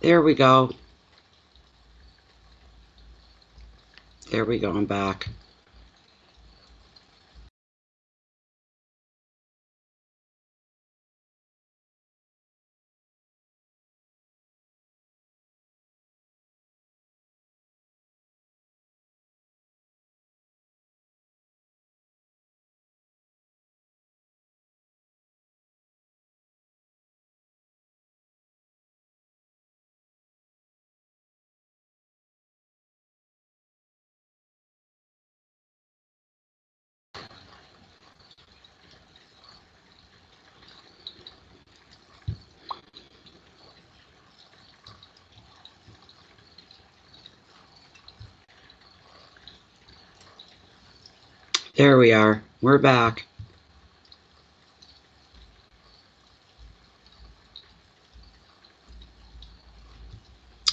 There we go. There we go. I'm back. There we are. We're back.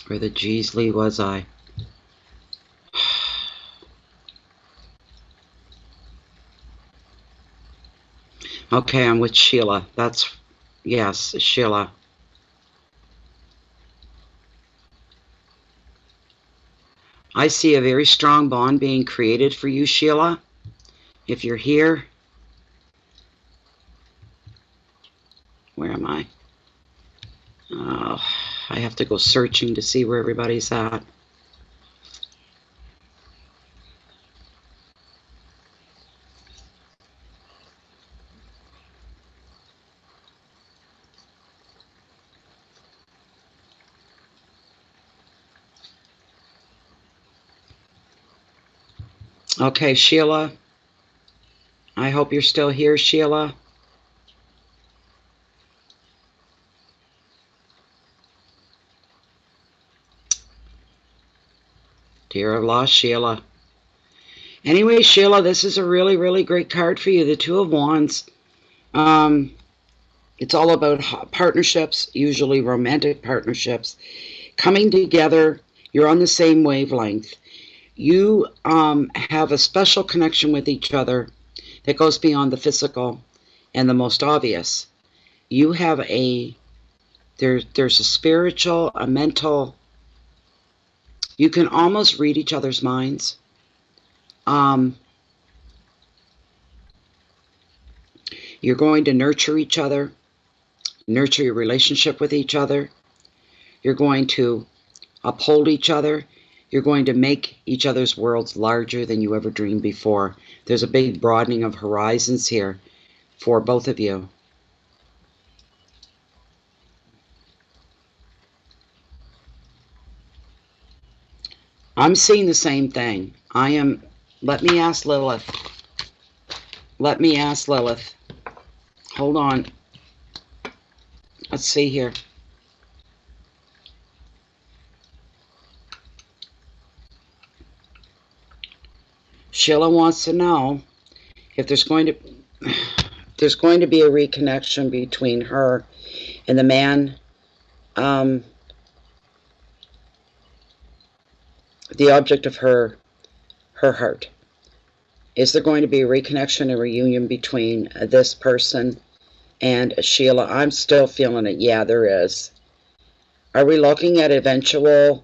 Where the Jeesley was I? Okay, I'm with Sheila. That's, yes, Sheila. I see a very strong bond being created for you, Sheila. If you're here, where am I? Oh, I have to go searching to see where everybody's at. Okay, Sheila. I hope you're still here, Sheila. Dear, I've lost Sheila. Anyway, Sheila, this is a really, really great card for you. The Two of Wands. It's all about partnerships, usually romantic partnerships, coming together. You're on the same wavelength. You have a special connection with each other that goes beyond the physical and the most obvious. You have there's a spiritual, a mental, you can almost read each other's minds. You're going to nurture each other, nurture your relationship with each other. You're going to uphold each other. You're going to make each other's worlds larger than you ever dreamed before. There's a big broadening of horizons here for both of you. I'm seeing the same thing. Let me ask Lilith. Let me ask Lilith. Hold on. Let's see here. Sheila wants to know if there's going to be a reconnection between her and the man, the object of her heart. Is there going to be a reconnection, a reunion between this person and Sheila? I'm still feeling it. Yeah, there is. Are we looking at eventual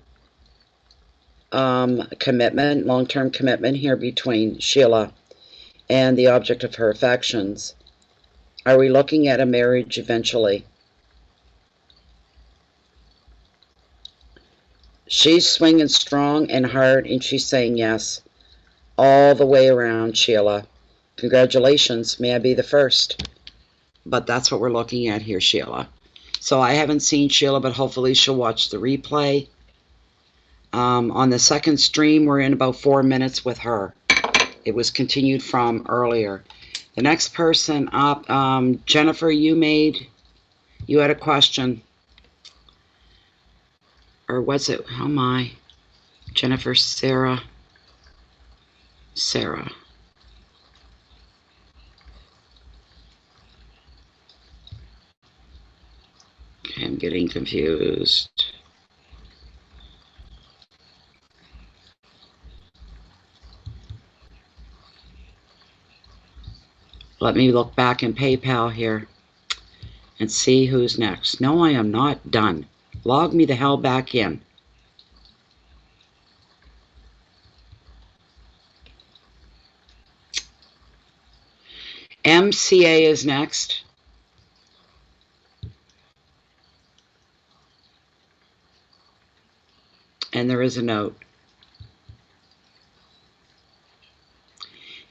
commitment, long-term commitment here between Sheila and the object of her affections? Are we looking at a marriage eventually? She's swinging strong and hard, and she's saying yes all the way around, Sheila. Congratulations. May I be the first? But that's what we're looking at here, Sheila. So I haven't seen Sheila, but hopefully she'll watch the replay. On the second stream, we're in about 4 minutes with her. It was continued from earlier. The next person up, Jennifer, you had a question. Or was it, how am I? Jennifer, Sarah. Okay, I'm getting confused. Let me look back in PayPal here and see who's next. No, I am not done. Log me the hell back in. MCA is next. And there is a note.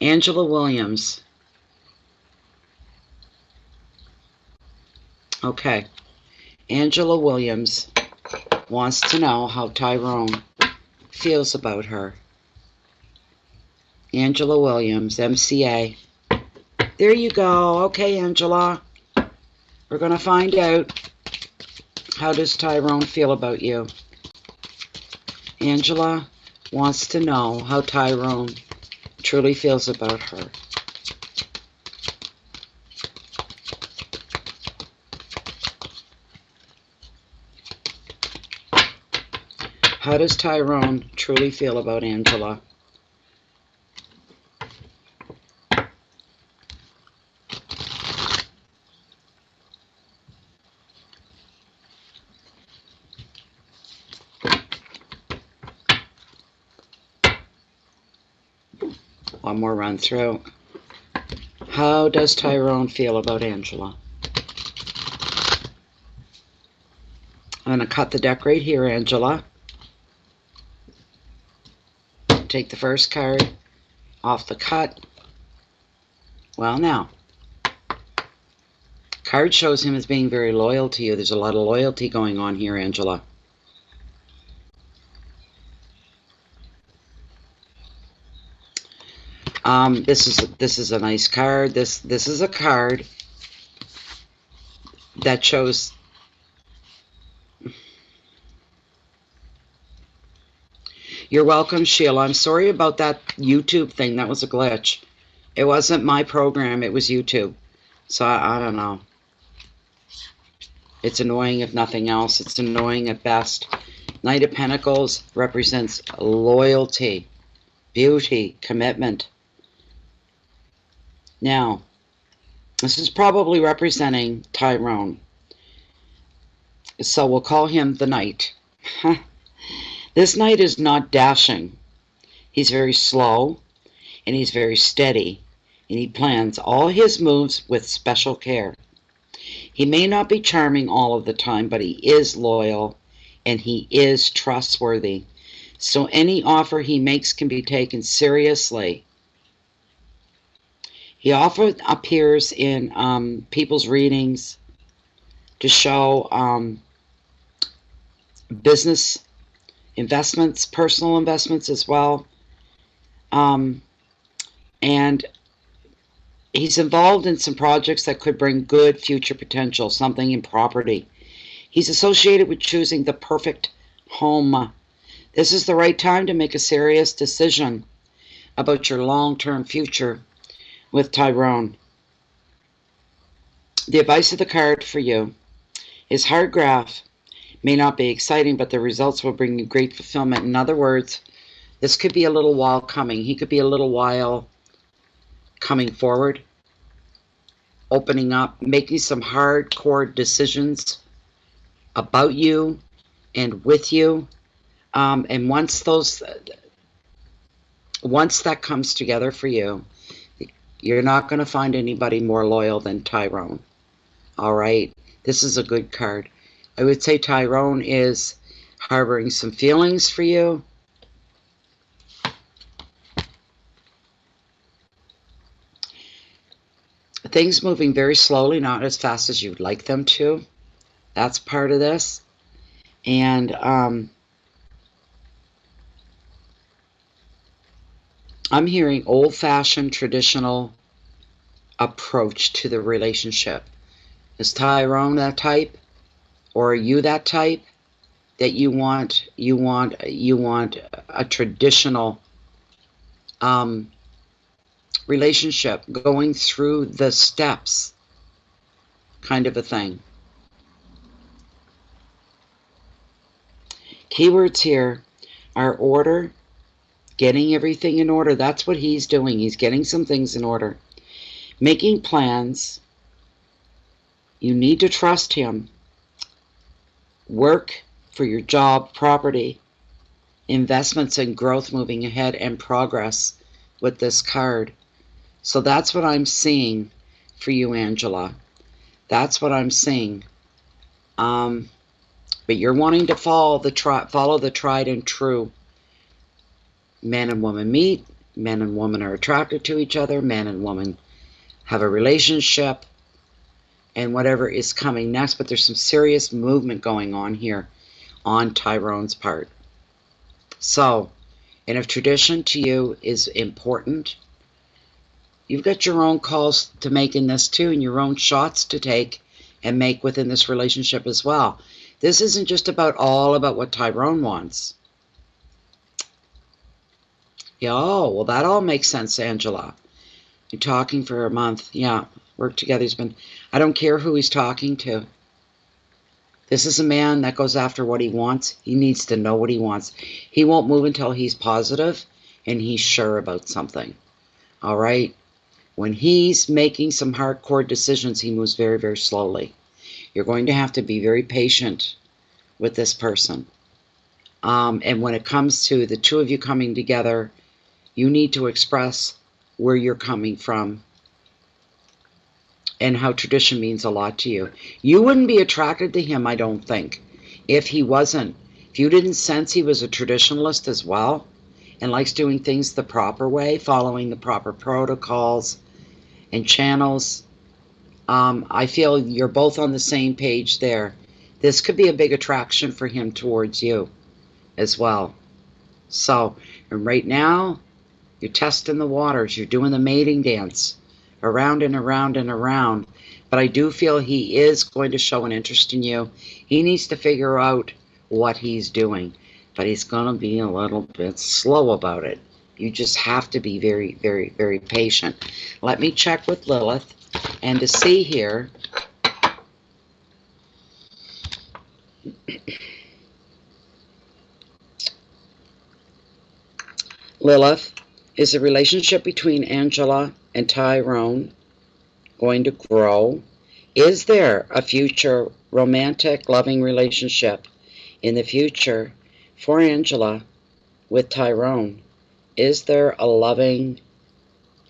Angela Williams. Okay. Angela Williams wants to know how Tyrone feels about her. Angela Williams, MCA. There you go. Okay, Angela. We're going to find out. How does Tyrone feel about you? Angela wants to know how Tyrone truly feels about her. How does Tyrone truly feel about Angela? One more run through. How does Tyrone feel about Angela? I'm going to cut the deck right here, Angela. Take the first card off the cut. Well, now, card shows him as being very loyal to you. There's a lot of loyalty going on here, Angela. This is a nice card. This is a card that shows you're welcome, Sheila. I'm sorry about that YouTube thing. That was a glitch. It wasn't my program. It was YouTube. So I don't know. It's annoying if nothing else. It's annoying at best. Knight of Pentacles represents loyalty, beauty, commitment. Now, this is probably representing Tyrone. So we'll call him the Knight. This Knight is not dashing. He's very slow, and he's very steady, and he plans all his moves with special care. He may not be charming all of the time, but he is loyal, and he is trustworthy. So any offer he makes can be taken seriously. He often appears in people's readings to show business investments, personal investments as well. And he's involved in some projects that could bring good future potential, something in property. He's associated with choosing the perfect home. This is the right time to make a serious decision about your long-term future with Tyrone. The advice of the card for you is hard graft may not be exciting, but the results will bring you great fulfillment. In other words, this could be a little while coming. He could be a little while coming forward, opening up, making some hardcore decisions about you and with you. And once that comes together for you, you're not going to find anybody more loyal than Tyrone. All right? This is a good card. I would say Tyrone is harboring some feelings for you. Things moving very slowly, not as fast as you'd like them to. That's part of this. And I'm hearing old-fashioned, traditional approach to the relationship. Is Tyrone that type, or are you that type that you want a traditional relationship, going through the steps, kind of a thing? Keywords here are order. Getting everything in order. That's what he's doing. He's getting some things in order. Making plans. You need to trust him work for your job, property, investments and growth moving ahead, and progress with this card. So that's what I'm seeing for you, Angela. That's what I'm seeing. But you're wanting to follow the tried and true. Man and woman meet. Man and woman are attracted to each other. Man and woman have a relationship. And whatever is coming next. But there's some serious movement going on here on Tyrone's part. So, and if tradition to you is important, you've got your own calls to make in this too, and your own shots to take and make within this relationship as well. This isn't just all about what Tyrone wants. Yeah, oh, well, that all makes sense, Angela. You're talking for a month. Yeah, work together. I don't care who he's talking to. This is a man that goes after what he wants. He needs to know what he wants. He won't move until he's positive and he's sure about something. All right? When he's making some hardcore decisions, he moves very, very slowly. You're going to have to be very patient with this person. And when it comes to the two of you coming together, you need to express where you're coming from and how tradition means a lot to you. You wouldn't be attracted to him, I don't think, if he wasn't. If you didn't sense he was a traditionalist as well and likes doing things the proper way, following the proper protocols and channels, I feel you're both on the same page there. This could be a big attraction for him towards you as well. So, and right now, you're testing the waters. You're doing the mating dance around and around and around. But I do feel he is going to show an interest in you. He needs to figure out what he's doing. But he's going to be a little bit slow about it. You just have to be very, very, very patient. Let me check with Lilith. And to see here, Lilith, is the relationship between Angela and Tyrone going to grow? Is there a future romantic, loving relationship in the future for Angela with Tyrone? Is there a loving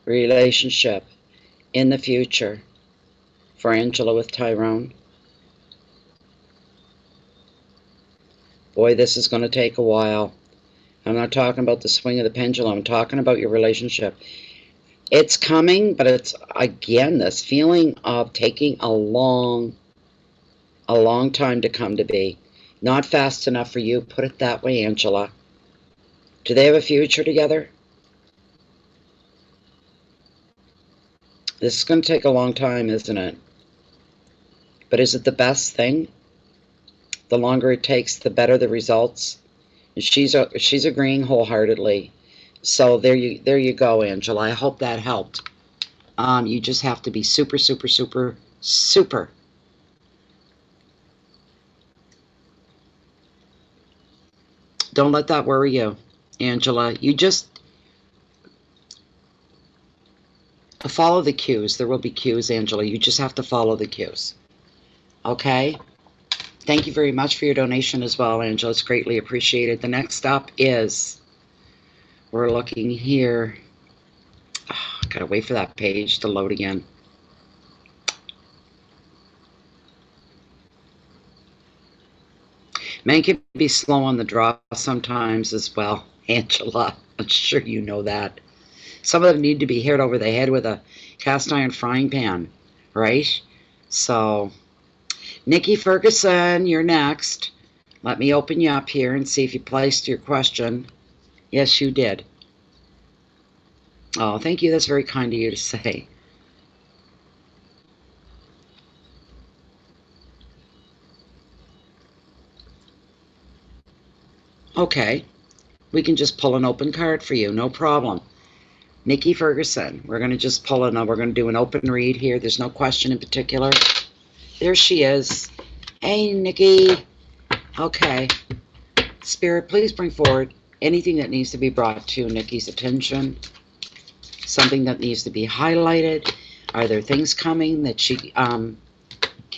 relationship in the future for Angela with Tyrone? Boy, this is going to take a while. I'm not talking about the swing of the pendulum. I'm talking about your relationship. It's coming, but it's, again, this feeling of taking a long time to come to be. Not fast enough for you. Put it that way, Angela. Do they have a future together? This is going to take a long time, isn't it? But is it the best thing? The longer it takes, the better the results. And she's agreeing wholeheartedly. So there you go, Angela. I hope that helped. You just have to be super, super, super, super. Don't let that worry you, Angela. You just follow the cues. There will be cues, Angela. You just have to follow the cues. Okay? Thank you very much for your donation as well, Angela. It's greatly appreciated. The next up is, we're looking here. Oh, gotta wait for that page to load again. Men can be slow on the draw sometimes as well, Angela. I'm sure you know that. Some of them need to be hit over the head with a cast iron frying pan, right? So, Nikki Ferguson, you're next. Let me open you up here and see if you placed your question. Yes, you did. Oh, thank you. That's very kind of you to say. Okay. We can just pull an open card for you. No problem. Nikki Ferguson. We're going to just pull it. We're going to do an open read here. There's no question in particular. There she is. Hey, Nikki. Okay. Spirit, please bring forward anything that needs to be brought to Nikki's attention. Something that needs to be highlighted. Are there things coming that she can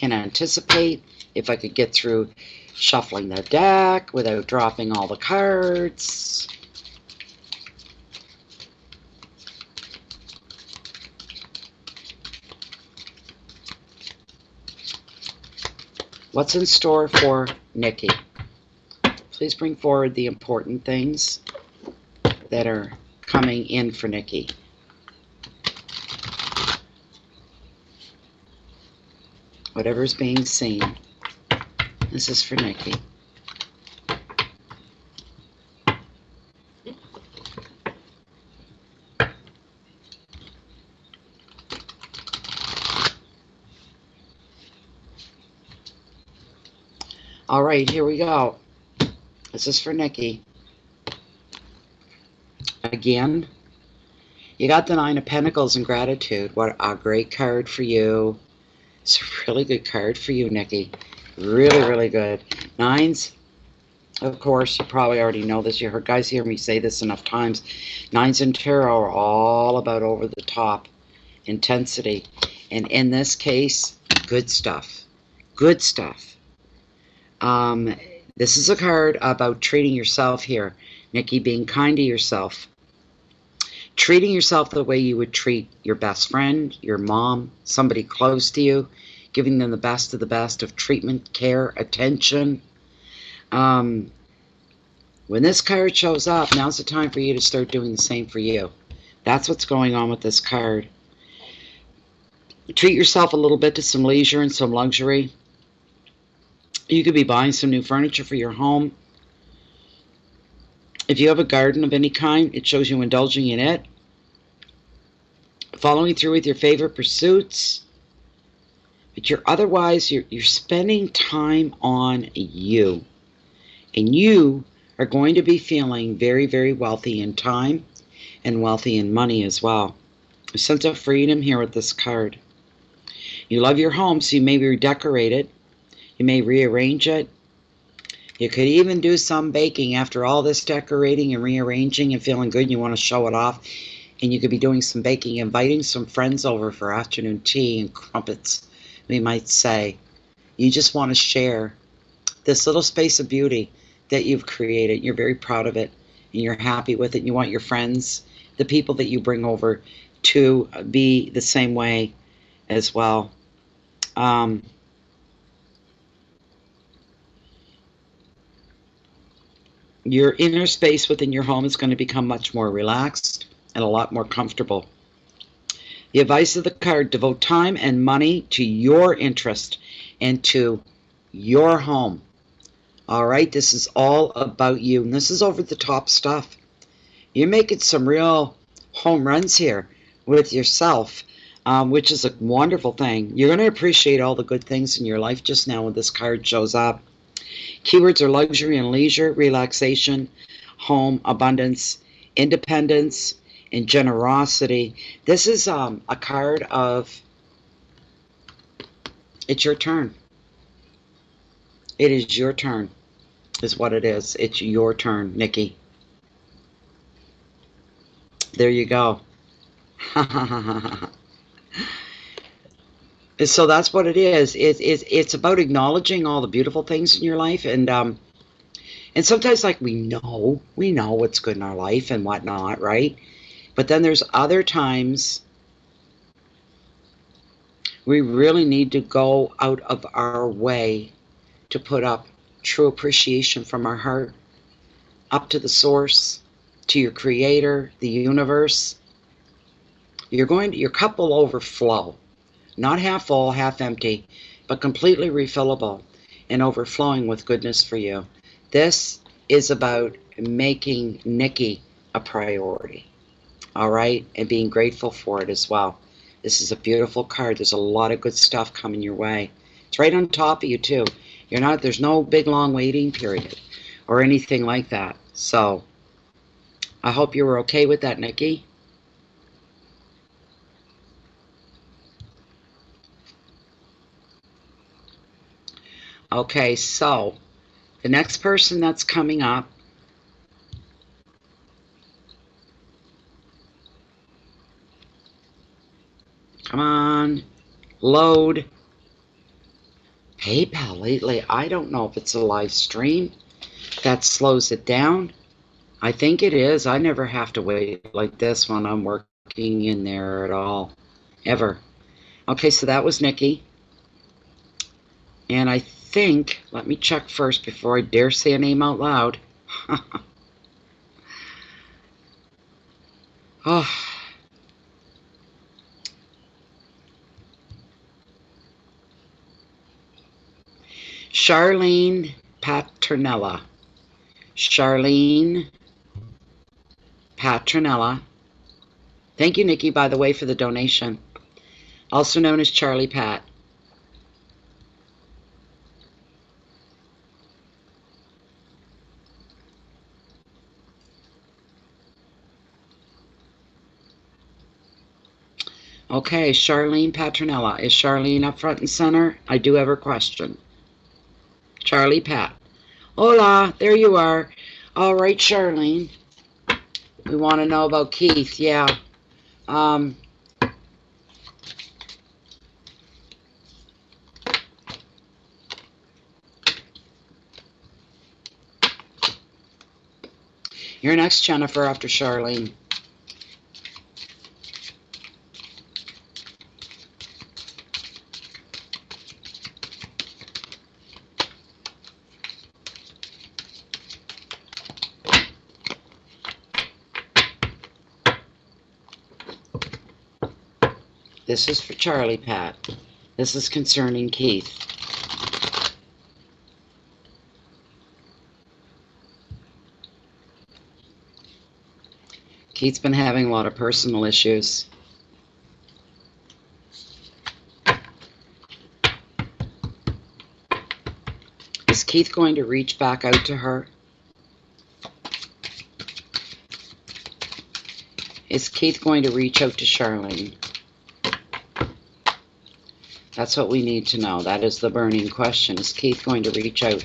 anticipate? If I could get through Shuffling the deck without dropping all the cards. What's in store for Nikki? Please bring forward the important things that are coming in for Nikki. Whatever's being seen, this is for Nikki. All right, here we go. This is for Nikki. Again, you got the Nine of Pentacles in gratitude. What a great card for you. It's a really good card for you, Nikki. Really, really good. Nines, of course, you probably already know this. You heard guys hear me say this enough times. Nines in tarot are all about over the top intensity. And in this case, good stuff. Good stuff. This is a card about treating yourself here. Nikki, being kind to yourself. Treating yourself the way you would treat your best friend, your mom, somebody close to you, giving them the best of treatment, care, attention. When this card shows up, now's the time for you to start doing the same for you. That's what's going on with this card. Treat yourself a little bit to some leisure and some luxury. You could be buying some new furniture for your home. If you have a garden of any kind, it shows you indulging in it. Following through with your favorite pursuits. But you're spending time on you. And you are going to be feeling very, very wealthy in time and wealthy in money as well. A sense of freedom here with this card. You love your home, so you may redecorate it. You may rearrange it. You could even do some baking after all this decorating and rearranging and feeling good and you want to show it off. And you could be doing some baking, inviting some friends over for afternoon tea and crumpets, we might say. You just want to share this little space of beauty that you've created. You're very proud of it and you're happy with it. And you want your friends, the people that you bring over, to be the same way as well. Your inner space within your home is going to become much more relaxed and a lot more comfortable. The advice of the card: devote time and money to your interest and to your home. All right, this is all about you. And this is over the top stuff. You're making some real home runs here with yourself, which is a wonderful thing. You're going to appreciate all the good things in your life just now when this card shows up. Keywords are luxury and leisure, relaxation, home, abundance, independence, and generosity. This is a card of, it's your turn. It is your turn, is what it is. It's your turn, Nikki. There you go. So that's what it is. It's about acknowledging all the beautiful things in your life, and sometimes, like, we know what's good in our life and whatnot, right? But then there's other times we really need to go out of our way to put up true appreciation from our heart up to the source, to your creator, the universe. Your cup will overflow. Not half full, half empty, but completely refillable and overflowing with goodness for you. This is about making Nikki a priority, all right, and being grateful for it as well. This is a beautiful card. There's a lot of good stuff coming your way. It's right on top of you, too. There's no big, long waiting period or anything like that. So I hope you were okay with that, Nikki. Okay, so the next person that's coming up, come on, load. PayPal lately. I don't know if it's a live stream that slows it down. I think it is. I never have to wait like this when I'm working in there at all. Ever. Okay, so that was Nikki. And I think, let me check first before I dare say a name out loud. Oh. Charlene Patronella. Charlene Patronella. Thank you, Nikki, by the way, for the donation. Also known as Charlie Pat. Okay, Charlene Patronella. Is Charlene up front and center? I do have her question. Charlie Pat. Hola, there you are. All right, Charlene. We want to know about Keith. Yeah. You're next, Jennifer, after Charlene. This is for Charlie Pat. This is concerning Keith. Keith's been having a lot of personal issues. Is Keith going to reach back out to her? Is Keith going to reach out to Charlene? That's what we need to know. That is the burning question. Is Keith going to reach out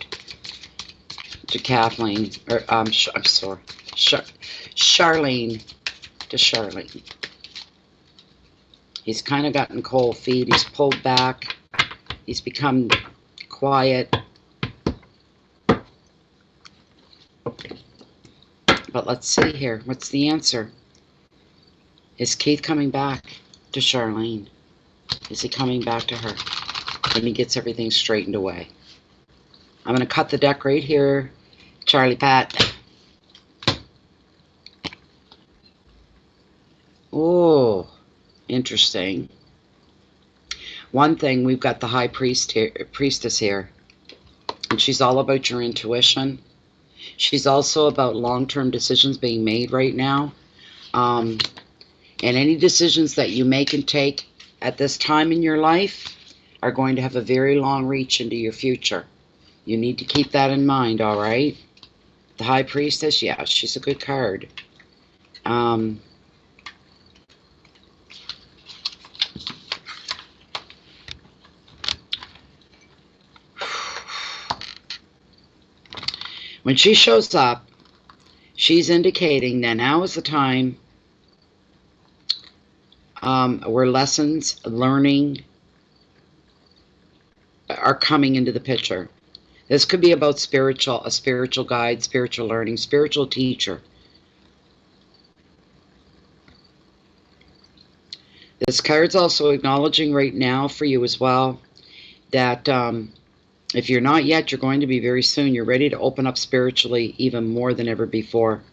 to Kathleen? Or I'm sorry, Charlene. To Charlene. He's kind of gotten cold feet. He's pulled back. He's become quiet. But let's see here. What's the answer? Is Keith coming back to Charlene? Is he coming back to her? And he gets everything straightened away. I'm going to cut the deck right here, Charlie Pat. Oh, interesting. One thing, we've got the high priestess here. And she's all about your intuition. She's also about long-term decisions being made right now. And any decisions that you make and take at this time in your life are going to have a very long reach into your future. You need to keep that in mind, all right? The High Priestess, yeah, she's a good card. When she shows up, she's indicating that now is the time where lessons, learning are coming into the picture. This could be about a spiritual guide, spiritual learning, spiritual teacher. This card's also acknowledging right now for you as well that if you're not yet, you're going to be very soon. You're ready to open up spiritually even more than ever before.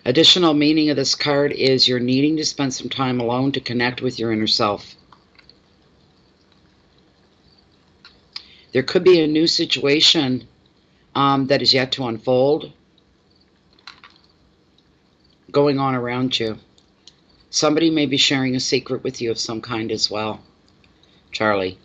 Additional meaning of this card is you're needing to spend some time alone to connect with your inner self. There could be a new situation that is yet to unfold going on around you. Somebody may be sharing a secret with you of some kind as well, Charlie.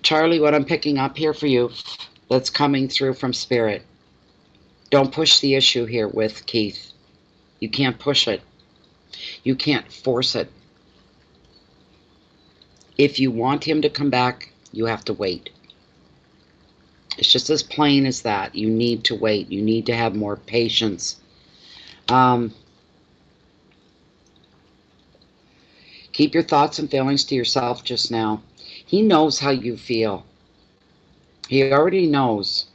Charlie, what I'm picking up here for you that's coming through from Spirit. Don't push the issue here with Keith. You can't push it. You can't force it. If you want him to come back, you have to wait. It's just as plain as that. You need to wait. You need to have more patience. Keep your thoughts and feelings to yourself just now. He knows how you feel. He already knows.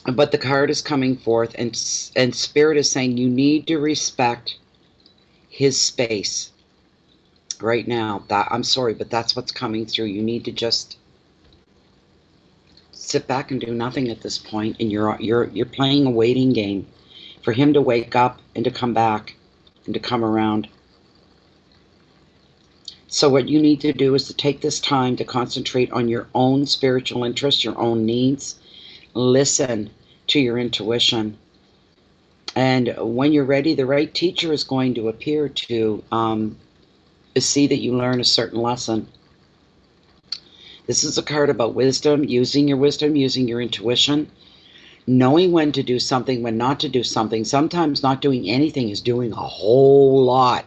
But the card is coming forth, and Spirit is saying you need to respect his space right now. I'm sorry, but that's what's coming through. You need to just sit back and do nothing at this point, and you're playing a waiting game for him to wake up and to come back and to come around. So what you need to do is to take this time to concentrate on your own spiritual interests, your own needs. Listen to your intuition. And when you're ready, the right teacher is going to appear to see that you learn a certain lesson. This is a card about wisdom, using your intuition, knowing when to do something, when not to do something. Sometimes not doing anything is doing a whole lot.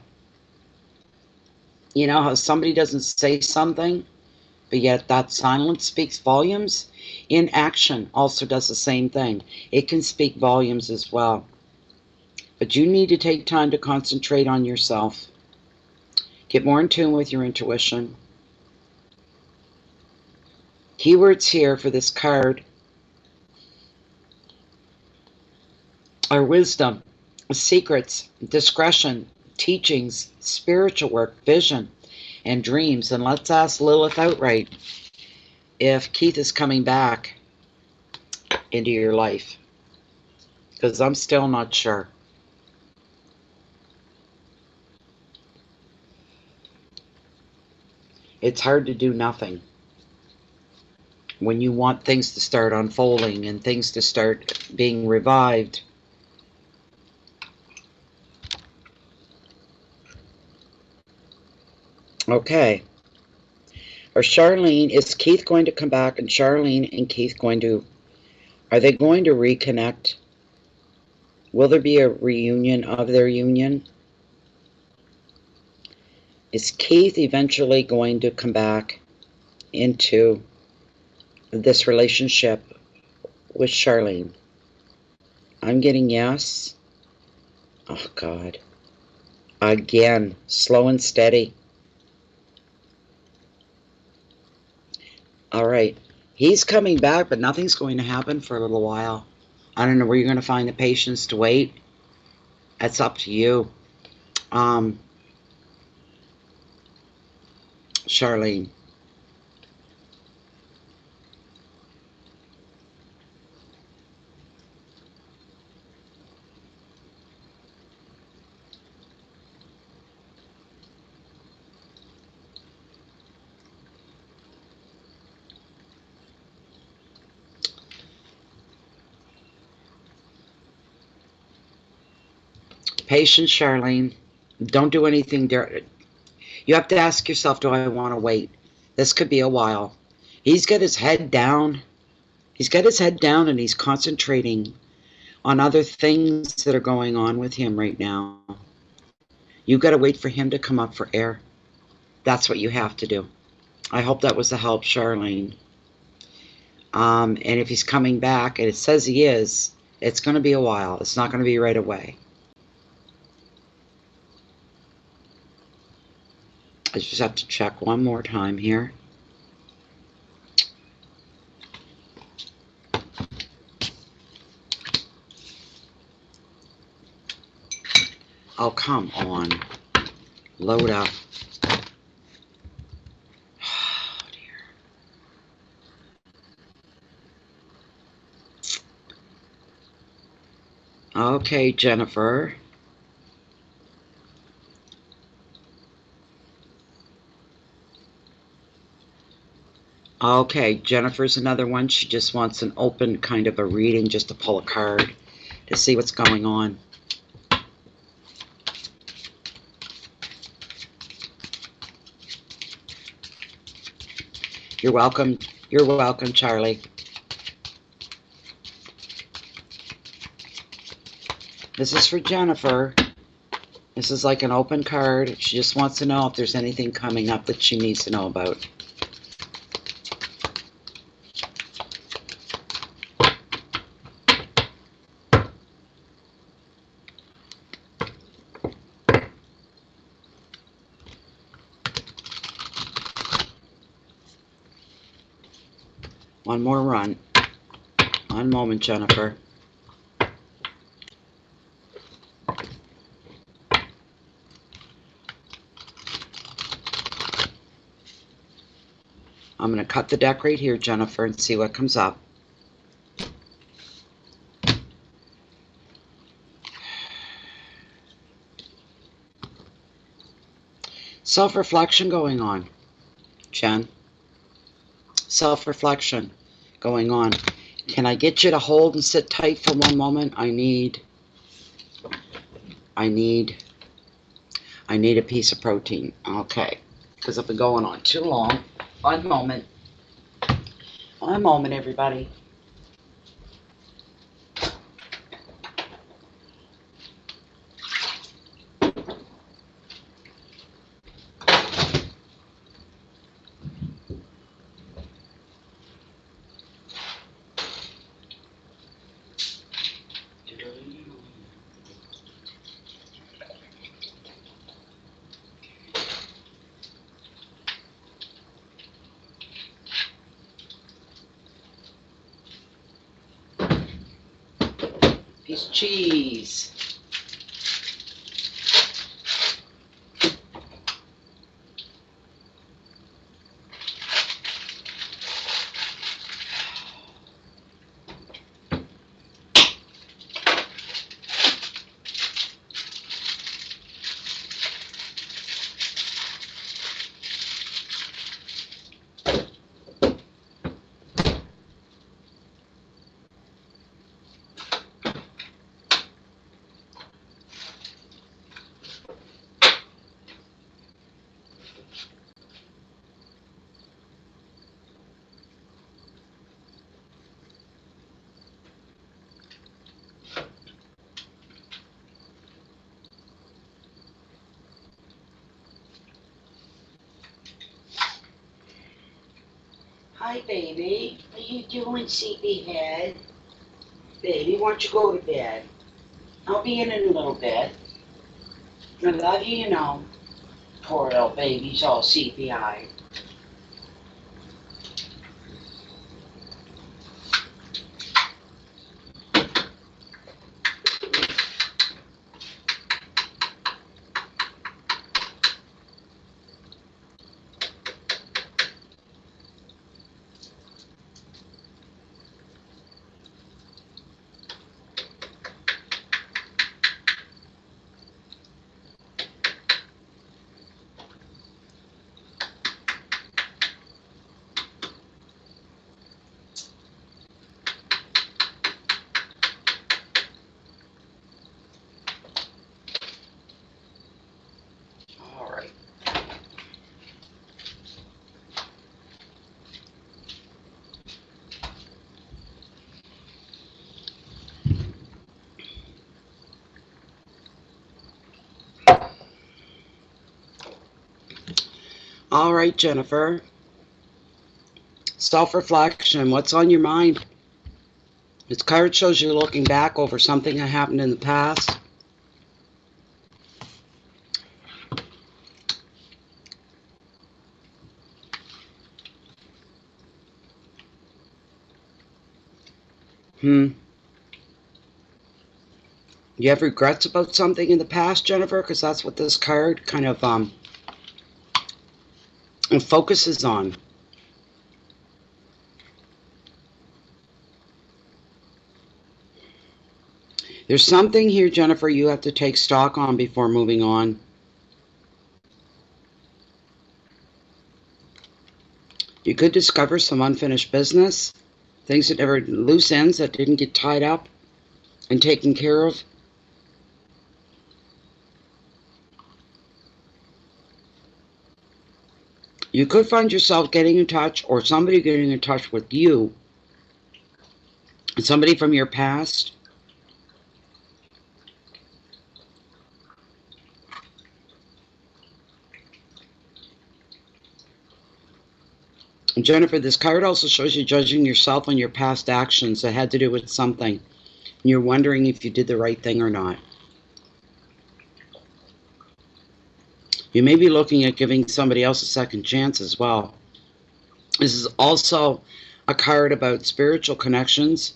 You know how somebody doesn't say something, but yet that silence speaks volumes? Inaction also does the same thing. It can speak volumes as well. But you need to take time to concentrate on yourself. Get more in tune with your intuition. Keywords here for this card are wisdom, secrets, discretion, teachings, spiritual work, vision, and dreams. And let's ask Lilith outright if Keith is coming back into your life, because I'm still not sure. It's hard to do nothing when you want things to start unfolding and things to start being revived. Okay. Or Charlene, is Keith going to come back, and Charlene and Keith are they going to reconnect? Will there be a reunion of their union? Is Keith eventually going to come back into this relationship with Charlene? I'm getting yes. Oh, God. Again, slow and steady. All right. He's coming back, but nothing's going to happen for a little while. I don't know where you're going to find the patience to wait. That's up to you. Charlene. Patience, Charlene. Don't do anything. You have to ask yourself, do I want to wait? This could be a while. He's got his head down. He's got his head down, and he's concentrating on other things that are going on with him right now. You've got to wait for him to come up for air. That's what you have to do. I hope that was a help, Charlene. And if he's coming back, and it says he is, it's going to be a while. It's not going to be right away. I just have to check one more time here. Oh, come on. Load up. Oh, dear. Okay, Jennifer. Okay, Jennifer's another one. She just wants an open kind of a reading, just to pull a card to see what's going on. You're welcome. You're welcome, Charlie. This is for Jennifer. This is like an open card. She just wants to know if there's anything coming up that she needs to know about. One more run. One moment, Jennifer. I'm going to cut the deck right here, Jennifer, and see what comes up. Self-reflection going on, Jen. Self-reflection going on. Can I get you to hold and sit tight for one moment? I need a piece of protein. Okay. Because I've been going on too long. One moment. One moment, everybody. Piece of cheese. Hi, baby. What are you doing, sleepyhead? Baby, why don't you go to bed? I'll be in a little bit. I love you, you know. Poor little baby's all sleepy-eyed. All right, Jennifer. Self-reflection. What's on your mind? This card shows you looking back over something that happened in the past. You have regrets about something in the past, Jennifer? Because that's what this card kind of focuses on. There's something here, Jennifer, you have to take stock on before moving on. You could discover some unfinished business, things that never, loose ends that didn't get tied up and taken care of. You could find yourself getting in touch, or somebody getting in touch with you, somebody from your past. Jennifer, this card also shows you judging yourself on your past actions that had to do with something. You're wondering if you did the right thing or not. You may be looking at giving somebody else a second chance as well. This is also a card about spiritual connections.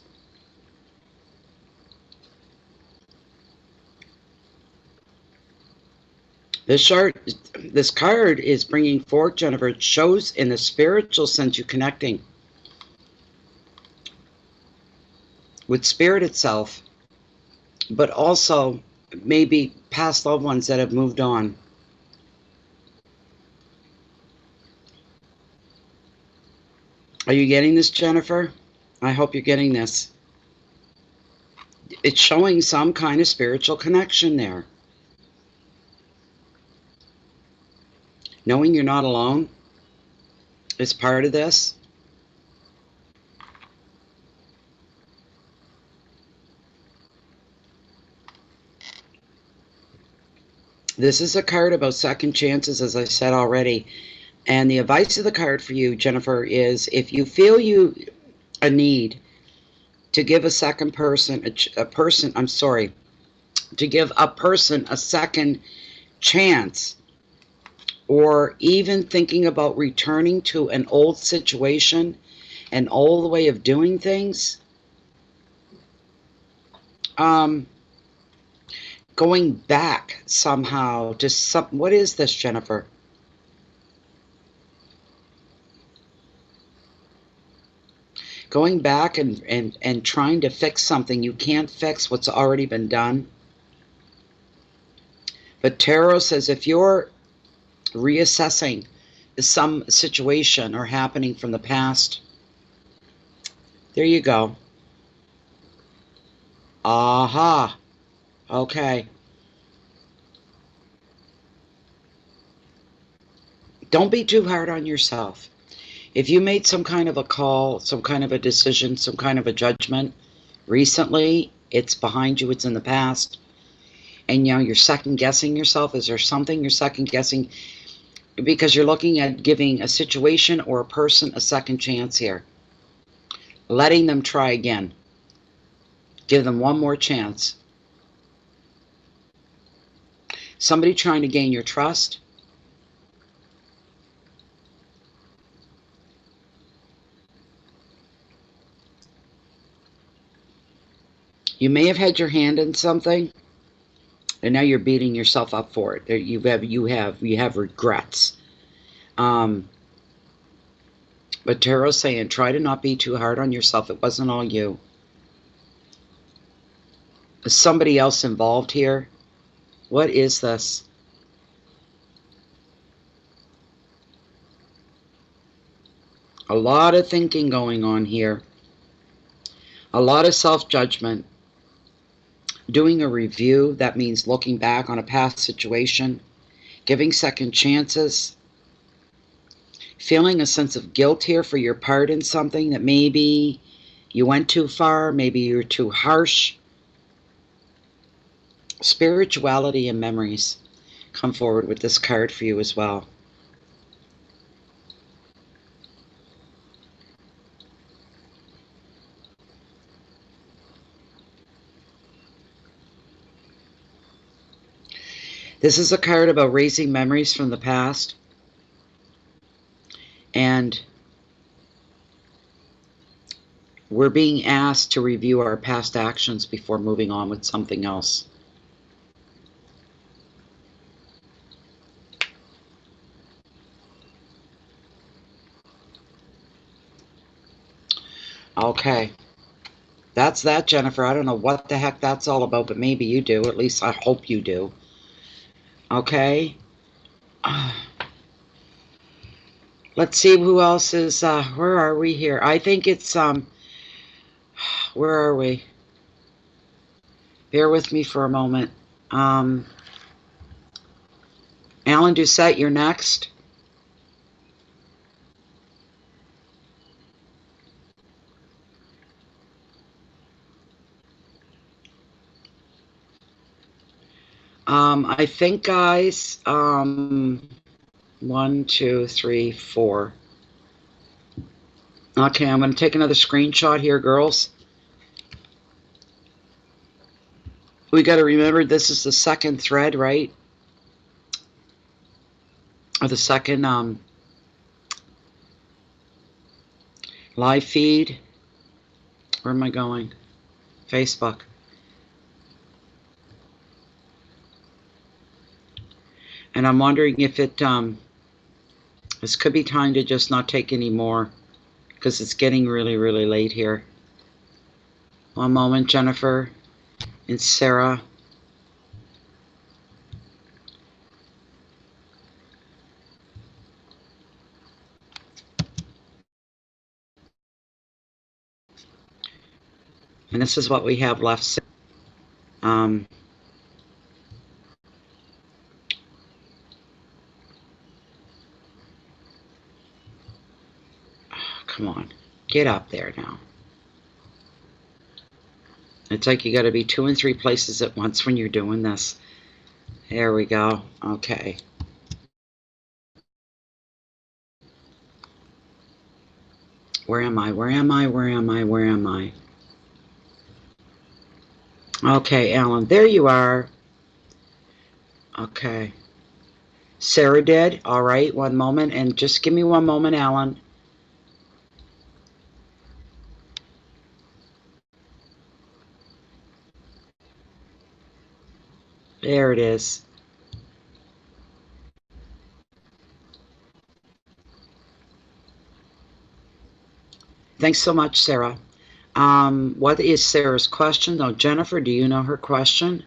This card is bringing forth, Jennifer, it shows in the spiritual sense you connecting with spirit itself, but also maybe past loved ones that have moved on. Are you getting this, Jennifer? I hope you're getting this. It's showing some kind of spiritual connection there. Knowing you're not alone is part of this. This is a card about second chances, as I said already. And the advice of the card for you, Jennifer, is if you feel a need to give a second person, to give a person a second chance, or even thinking about returning to an old situation, an old way of doing things, going back somehow to what is this, Jennifer? Going back and trying to fix something. You can't fix what's already been done. But Tarot says if you're reassessing some situation or happening from the past, there you go. Aha. Okay. Don't be too hard on yourself. If you made some kind of a call, some kind of a decision, some kind of a judgment recently, it's behind you, it's in the past, and you're second guessing yourself. Is there something you're second guessing? Because you're looking at giving a situation or a person a second chance here. Letting them try again. Give them one more chance. Somebody trying to gain your trust. You may have had your hand in something, and now you're beating yourself up for it. You have regrets. But Tarot's saying, try to not be too hard on yourself. It wasn't all you. Is somebody else involved here? What is this? A lot of thinking going on here. A lot of self-judgment. Doing a review, that means looking back on a past situation, giving second chances, feeling a sense of guilt here for your part in something that maybe you went too far, maybe you're too harsh. Spirituality and memories come forward with this card for you as well. This is a card about raising memories from the past, and we're being asked to review our past actions before moving on with something else. Okay. That's that, Jennifer. I don't know what the heck that's all about, but maybe you do. At least I hope you do. Okay. Let's see who else is, where are we here? I think it's, where are we? Bear with me for a moment. Alan Doucette, you're next. I think, guys, 1, 2, 3, 4. Okay, I'm going to take another screenshot here, girls. We got to remember this is the second thread, right? Or the second live feed. Where am I going? Facebook. And I'm wondering if it, this could be time to just not take any more, because it's getting really, really late here. One moment, Jennifer and Sarah. And this is what we have left. Come on, get up there now. It's like you got to be 2 and 3 places at once when you're doing this. There we go. Okay. Where am I? Where am I? Where am I? Where am I? Okay, Alan, there you are. Okay. Sarah did. All right, one moment. And just give me one moment, Alan. There it is. Thanks so much, Sarah. What is Sarah's question? Oh, Jennifer, do you know her question?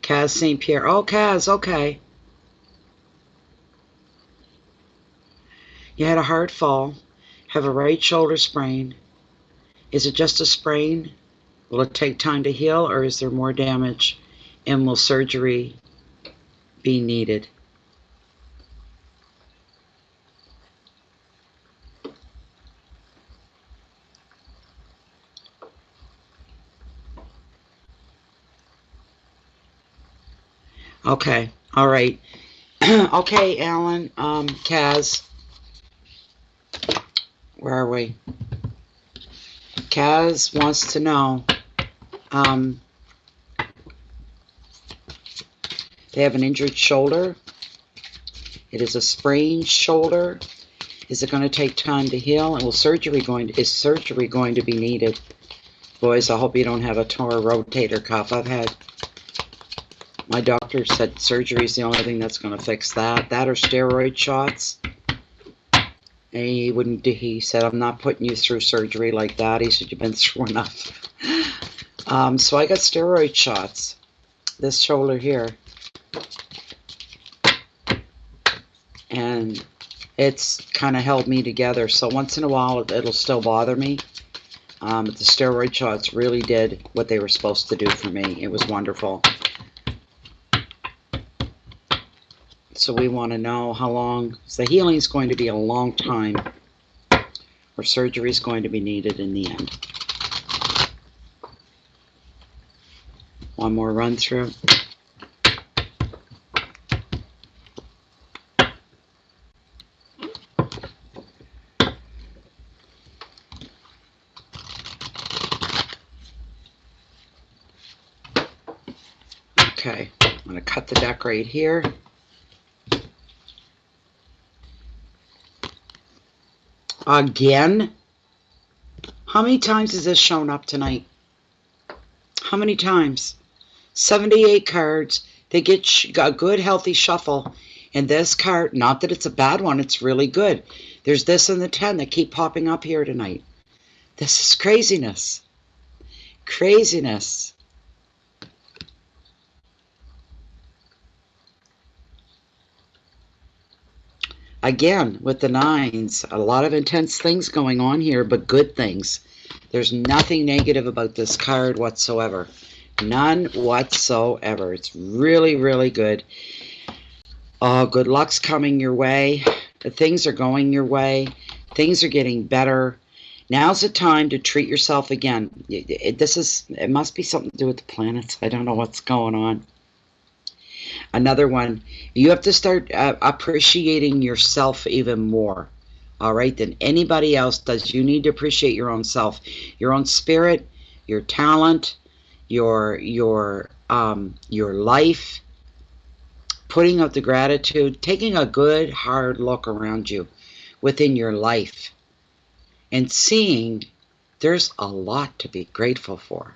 Kaz St. Pierre. Oh, Kaz, okay. You had a hard fall, have a right shoulder sprain. Is it just a sprain? Will it take time to heal, or is there more damage? And will surgery be needed? Okay, all right. Okay, Alan, Kaz. Where are we? Kaz wants to know, they have an injured shoulder. It is a sprained shoulder. Is it going to take time to heal? And is surgery going to be needed? Boys, I hope you don't have a torn rotator cuff. My doctor said surgery is the only thing that's going to fix that. That or steroid shots. And he said, I'm not putting you through surgery like that. He said, you've been through enough. So I got steroid shots. This shoulder here. And it's kind of held me together. So once in a while, it'll still bother me. But the steroid shots really did what they were supposed to do for me. It was wonderful. So we want to know how long. So the healing is going to be a long time, or surgery is going to be needed in the end. One more run through. Okay, I'm going to cut the deck right here. Again? How many times has this shown up tonight? How many times? 78 cards. They get a good, healthy shuffle. And this card, not that it's a bad one, it's really good. There's this and the 10 that keep popping up here tonight. This is craziness. Craziness. Again, with the 9s, a lot of intense things going on here, but good things. There's nothing negative about this card whatsoever. None whatsoever. It's really, really good. Oh, good luck's coming your way. Things are going your way. Things are getting better. Now's the time to treat yourself again. It must be something to do with the planets. I don't know what's going on. Another one, you have to start appreciating yourself even more, all right, than anybody else does. You need to appreciate your own self, your own spirit, your talent, your life, putting out the gratitude, taking a good hard look around you within your life and seeing there's a lot to be grateful for.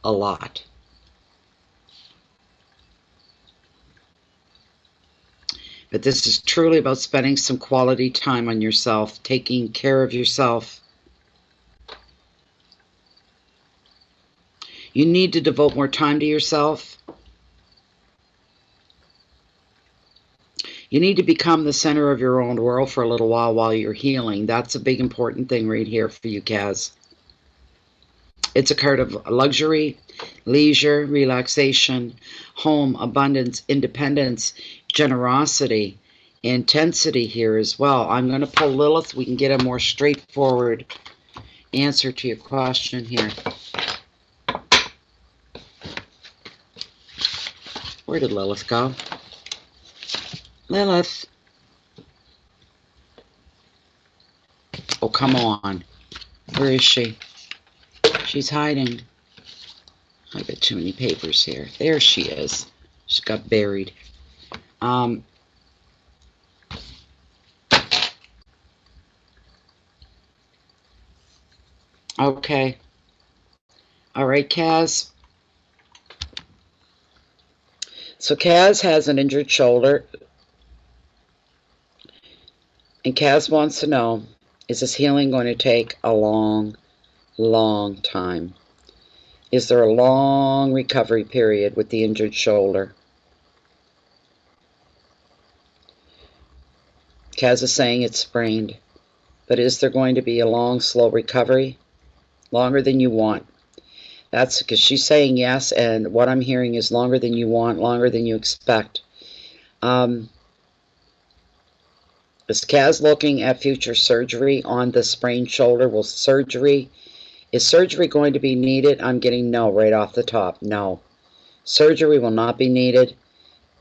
A lot. But this is truly about spending some quality time on yourself, taking care of yourself. You need to devote more time to yourself. You need to become the center of your own world for a little while you're healing. That's a big important thing right here for you, Kaz. It's a card of luxury, leisure, relaxation, home, abundance, independence, generosity, intensity here as well. I'm going to pull Lilith. We can get a more straightforward answer to your question here. Where did Lilith go? Lilith. Oh, come on. Where is she? She's hiding. I got too many papers here. There she is. She got buried. Okay. All right, Kaz. So Kaz has an injured shoulder. And Kaz wants to know, is this healing going to take a long time? Is there a long recovery period with the injured shoulder? Kaz is saying it's sprained, but is there going to be a long, slow recovery? Longer than you want. That's because she's saying yes, and what I'm hearing is longer than you want, longer than you expect. Is Kaz looking at future surgery on the sprained shoulder? Is surgery going to be needed? I'm getting no right off the top. No. Surgery will not be needed,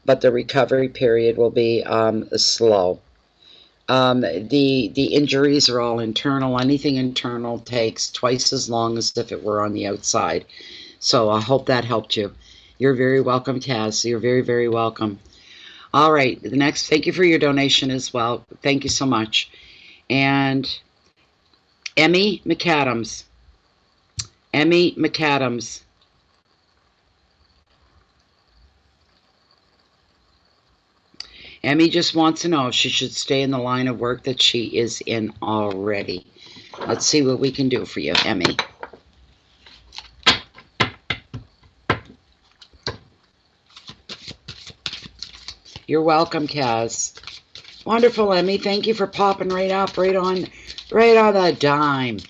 but the recovery period will be slow. The injuries are all internal. Anything internal takes twice as long as if it were on the outside. So I hope that helped you. You're very welcome, Kaz. You're very, very welcome. All right, the next, thank you for your donation as well. Thank you so much. And Emmy McAdams. Emmy McAdams. Emmy just wants to know if she should stay in the line of work that she is in already. Let's see what we can do for you, Emmy. You're welcome, Kaz. Wonderful, Emmy. Thank you for popping right up, right on the dime.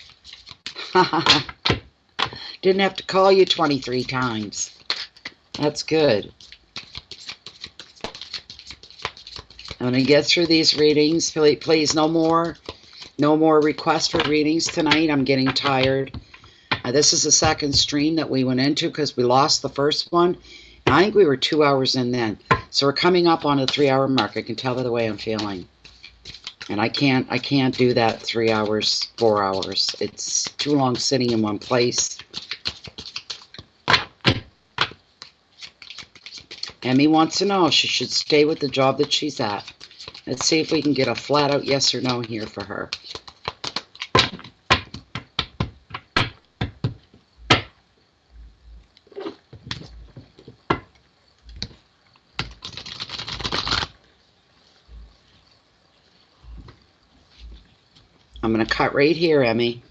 Didn't have to call you 23 times. That's good. I'm going to get through these readings. Please, no more requests for readings tonight. I'm getting tired. This is the second stream that we went into because we lost the first one. And I think we were 2 hours in then. So we're coming up on a 3-hour mark. I can tell by the way I'm feeling. And I can't do that 3 hours, 4 hours. It's too long sitting in one place. Emmy wants to know if she should stay with the job that she's at. Let's see if we can get a flat out yes or no here for her. I'm going to cut right here, Emmy.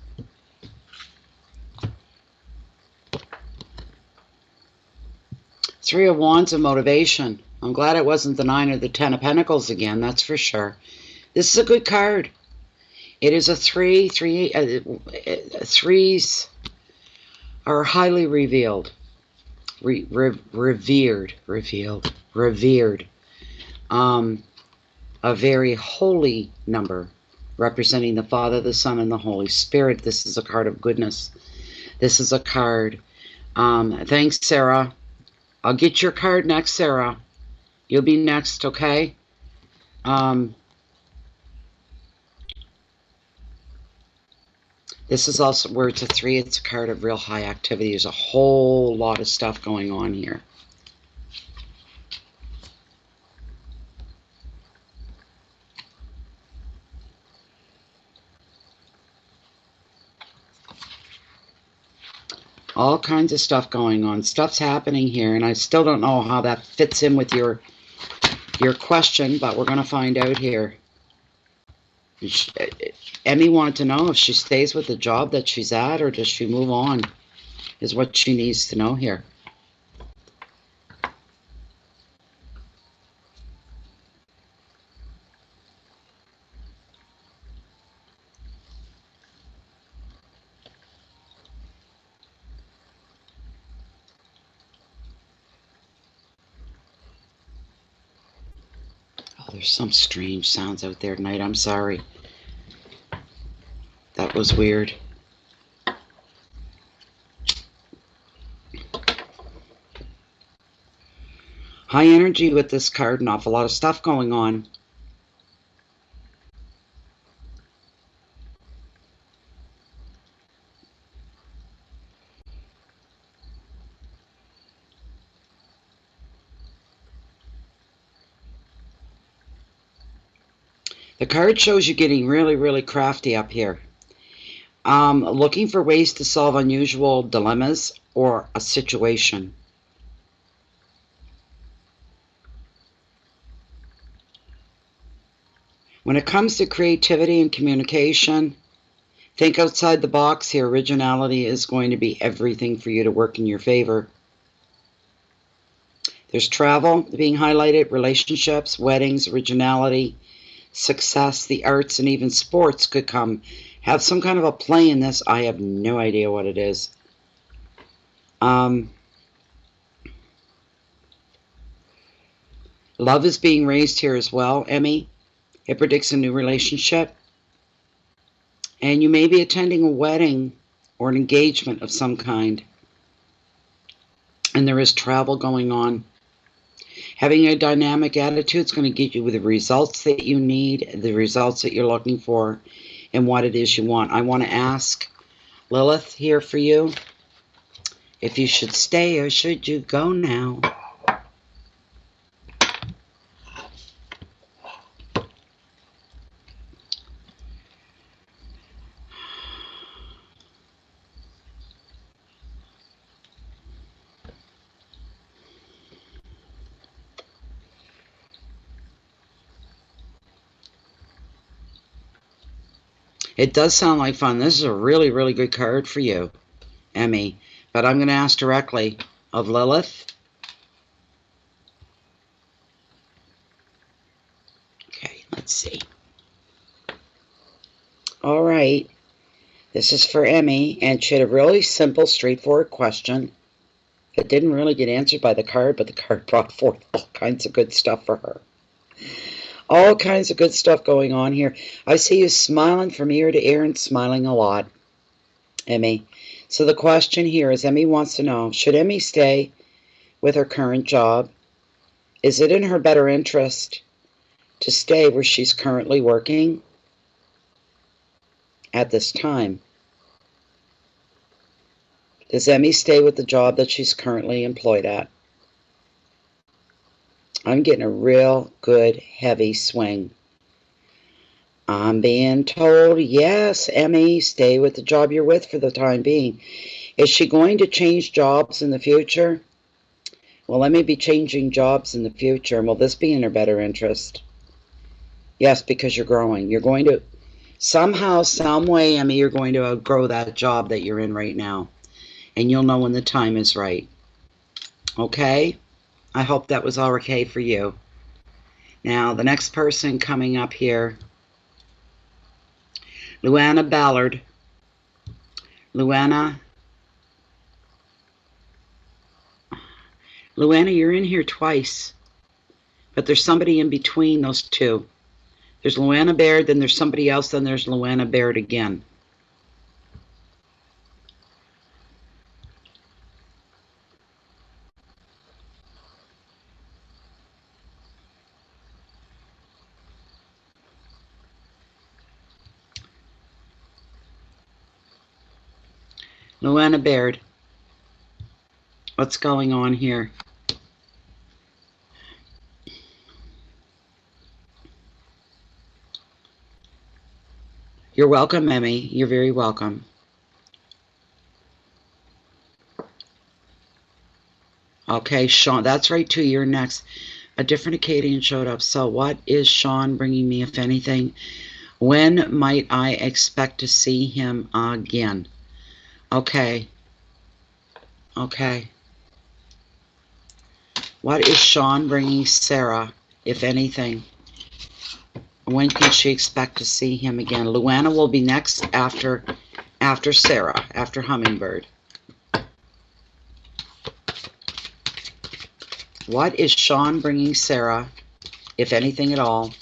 Three of Wands and motivation. I'm glad it wasn't the 9 or the 10 of Pentacles again, that's for sure. This is a good card. It is a 3. Threes are highly revealed. Revered. A very holy number. representing the Father, the Son, and the Holy Spirit. This is a card of goodness. This is a card. Thanks, Sarah. I'll get your card next, Sarah. You'll be next, okay? This is also where it's a 3. It's a card of real high activity. There's a whole lot of stuff going on here. All kinds of stuff going on. Stuff's happening here, and I still don't know how that fits in with your question, but we're going to find out here. Emmy wanted to know if she stays with the job that she's at or does she move on, is what she needs to know here. Oh, there's some strange sounds out there tonight. I'm sorry. That was weird. High energy with this card, an awful lot of stuff going on. The card shows you getting really, really crafty up here. Looking for ways to solve unusual dilemmas or a situation. When it comes to creativity and communication, think outside the box here. Originality is going to be everything for you to work in your favor. There's travel being highlighted, relationships, weddings, originality, success, the arts, and even sports could have some kind of a play in this. I have no idea what it is. Love is being raised here as well, Emmy. It predicts a new relationship. And you may be attending a wedding or an engagement of some kind. And there is travel going on. Having a dynamic attitude is going to get you the results that you need, the results that you're looking for, and what it is you want. I want to ask Lilith here for you if you should stay or should you go now. It does sound like fun. This is a really, really good card for you, Emmy. But I'm going to ask directly of Lilith. Okay, let's see. All right. This is for Emmy, and she had a really simple, straightforward question. It didn't really get answered by the card, but the card brought forth all kinds of good stuff for her. All kinds of good stuff going on here. I see you smiling from ear to ear and smiling a lot, Emmy. So the question here is, Emmy wants to know, should Emmy stay with her current job? Is it in her better interest to stay where she's currently working at this time? Does Emmy stay with the job that she's currently employed at? I'm getting a real good heavy swing. I'm being told, yes, Emmy, stay with the job you're with for the time being. Is she going to change jobs in the future? Will Emmy be changing jobs in the future? And will this be in her better interest? Yes, because you're growing. You're going to, somehow, some way, Emmy, you're going to outgrow that job that you're in right now. And you'll know when the time is right. Okay? I hope that was all okay for you. Now, the next person coming up here, Luana Ballard. Luana, you're in here twice, but there's somebody in between those two. There's Luana Baird, then there's somebody else, then there's Luana Baird again. Luana Baird. What's going on here? You're welcome, Emmy. You're very welcome. Okay, Sean. That's right, too. You're next. A different Acadian showed up. So what is Sean bringing me, if anything? When might I expect to see him again? Okay. Okay. What is Sean bringing Sarah, if anything? When can she expect to see him again? Luana will be next after Sarah, after Hummingbird. What is Sean bringing Sarah, if anything at all?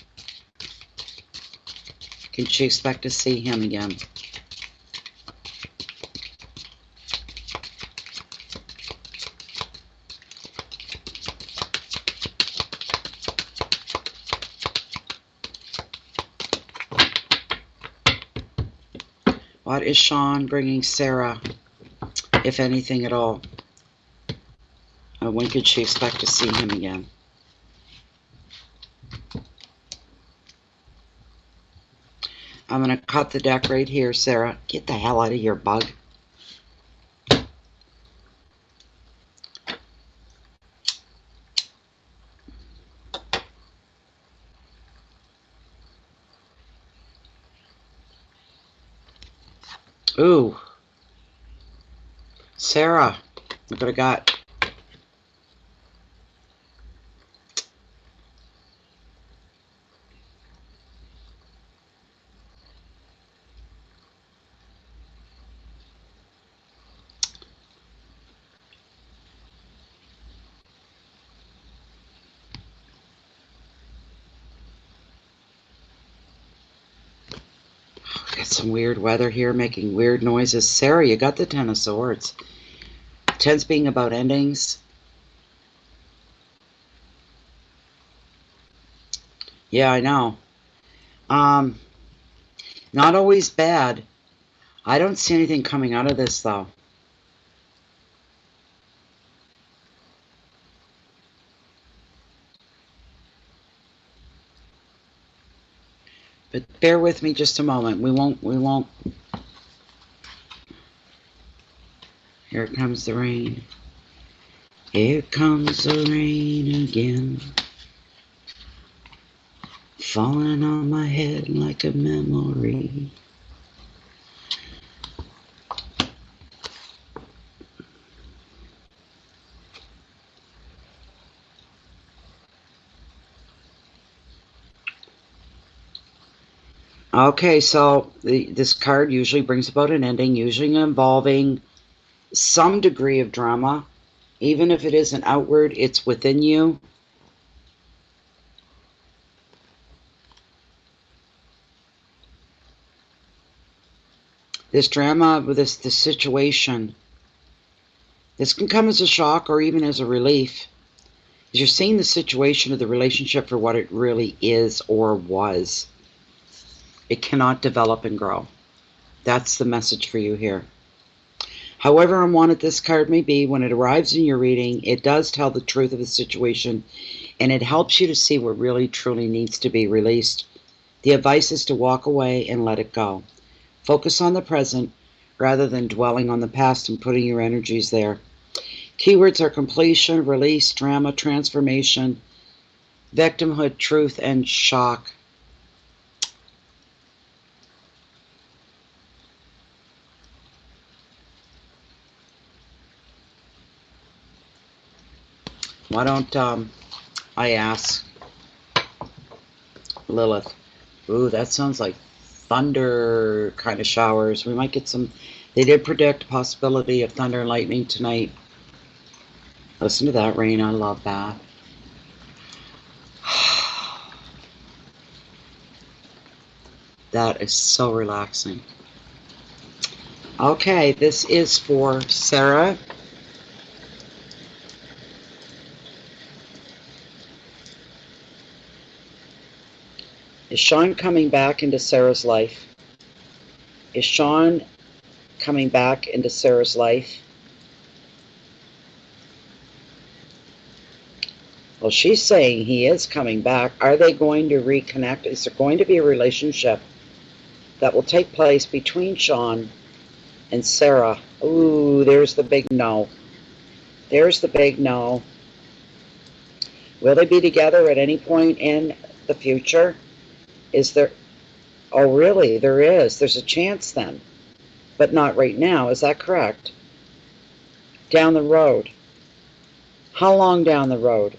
Can she expect to see him again? What is Sean bringing Sarah, if anything at all? When could she expect to see him again? I'm going to cut the deck right here, Sarah. Get the hell out of here, bug. Ooh. Sarah, look what I got. Got some weird weather here, making weird noises. Sarah, you got the Ten of Swords. Ten's being about endings. Yeah, I know. Not always bad. I don't see anything coming out of this, though. But bear with me just a moment. We won't. Here comes the rain. Here comes the rain again. Falling on my head like a memory. Okay, so this card usually brings about an ending, usually involving some degree of drama. Even if it isn't outward, it's within you. This drama, this situation, this can come as a shock or even as a relief. You're seeing the situation of the relationship for what it really is or was. It cannot develop and grow. That's the message for you here. However unwanted this card may be, when it arrives in your reading, it does tell the truth of the situation, and it helps you to see what really truly needs to be released. The advice is to walk away and let it go. Focus on the present rather than dwelling on the past and putting your energies there. Keywords are completion, release, drama, transformation, victimhood, truth, and shock. Why don't I ask Lilith? Ooh, that sounds like thunder kind of showers. We might get some. They did predict a possibility of thunder and lightning tonight. Listen to that rain. I love that. That is so relaxing. Okay, this is for Sarah. Is Sean coming back into Sarah's life? Is Sean coming back into Sarah's life? Well, she's saying he is coming back. Are they going to reconnect? Is there going to be a relationship that will take place between Sean and Sarah? Ooh, there's the big no. There's the big no. Will they be together at any point in the future? Is there? Oh, really? There is. There's a chance then. But not right now. Is that correct? Down the road. How long down the road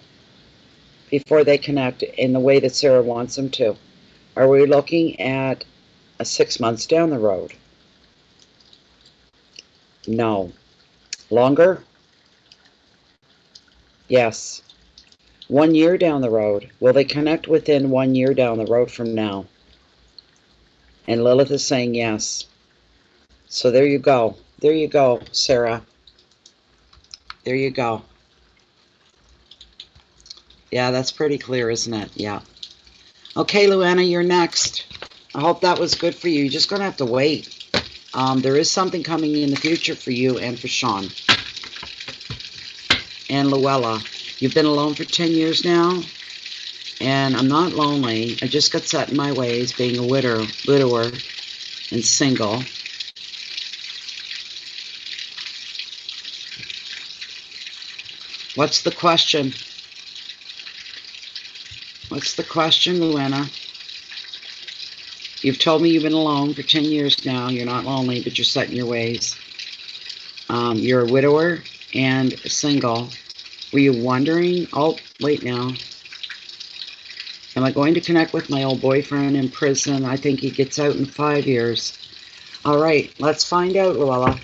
before they connect in the way that Sarah wants them to? Are we looking at 6 months down the road? No. Longer? Yes. 1 year down the road. Will they connect within 1 year down the road from now? And Lilith is saying yes. So there you go. There you go, Sarah. There you go. Yeah, that's pretty clear, isn't it? Yeah. Okay, Luana, you're next. I hope that was good for you. You're just going to have to wait. There is something coming in the future for you and for Sean. And Luella, you've been alone for 10 years now. And I'm not lonely. I just got set in my ways, being a widower and single. What's the question? What's the question, Luana? You've told me you've been alone for 10 years now. You're not lonely, but you're set in your ways. You're a widower and single. Were you wondering, oh, wait now. Am I going to connect with my old boyfriend in prison? I think he gets out in 5 years. All right, let's find out, Luella.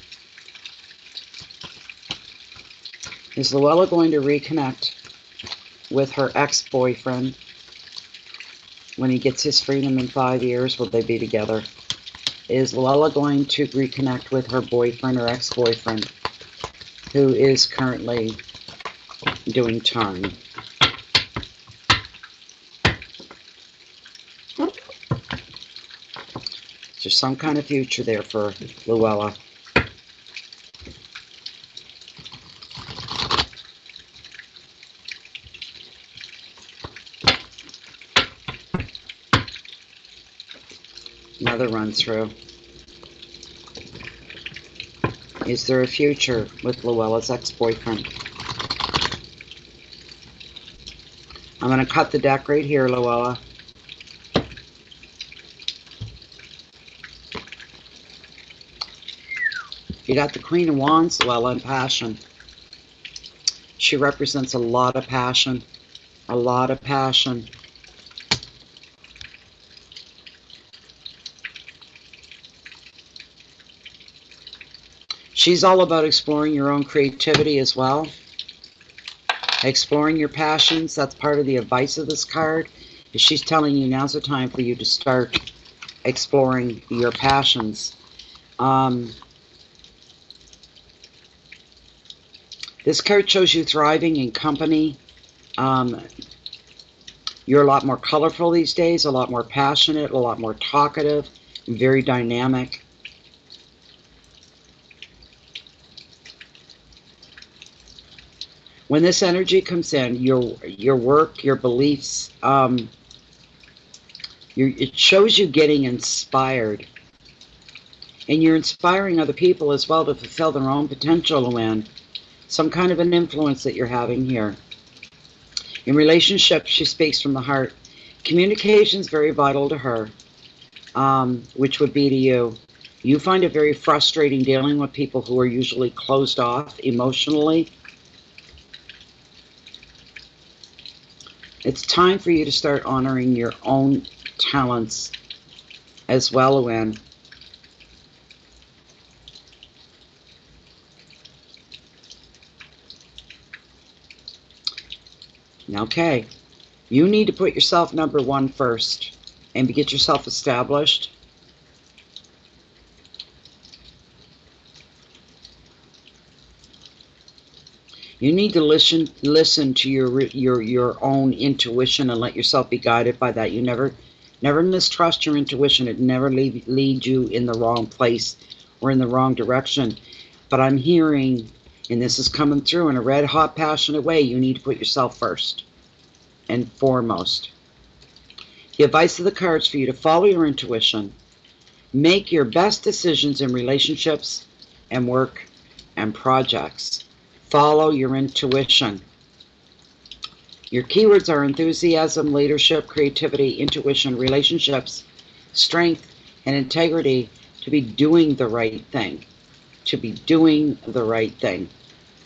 Is Luella going to reconnect with her ex-boyfriend when he gets his freedom in 5 years? Will they be together? Is Luella going to reconnect with her boyfriend or ex-boyfriend who is currently doing time? Is there some kind of future there for Luella? Another run through. Is there a future with Luella's ex-boyfriend? I'm going to cut the deck right here, Luella. You got the Queen of Wands, Luella, and passion. She represents a lot of passion. A lot of passion. She's all about exploring your own creativity as well. Exploring your passions. That's part of the advice of this card. Is she's telling you now's the time for you to start exploring your passions. This card shows you thriving in company. You're a lot more colorful these days, a lot more passionate, a lot more talkative, and very dynamic. When this energy comes in, your work, your beliefs, it shows you getting inspired. And you're inspiring other people as well to fulfill their own potential, Luann. Some kind of an influence that you're having here. In relationships, she speaks from the heart. Communication is very vital to her, which would be to you. You find it very frustrating dealing with people who are usually closed off emotionally. It's time for you to start honoring your own talents as well, Luann. Okay, you need to put yourself number one first and get yourself established. You need to listen to your own intuition and let yourself be guided by that. You never mistrust your intuition. It never lead you in the wrong place or in the wrong direction. But I'm hearing, and this is coming through in a red hot passionate way, you need to put yourself first and foremost. The advice of the cards for you to follow your intuition, make your best decisions in relationships and work and projects. Follow your intuition. Your keywords are enthusiasm, leadership, creativity, intuition, relationships, strength, and integrity. To be doing the right thing. To be doing the right thing.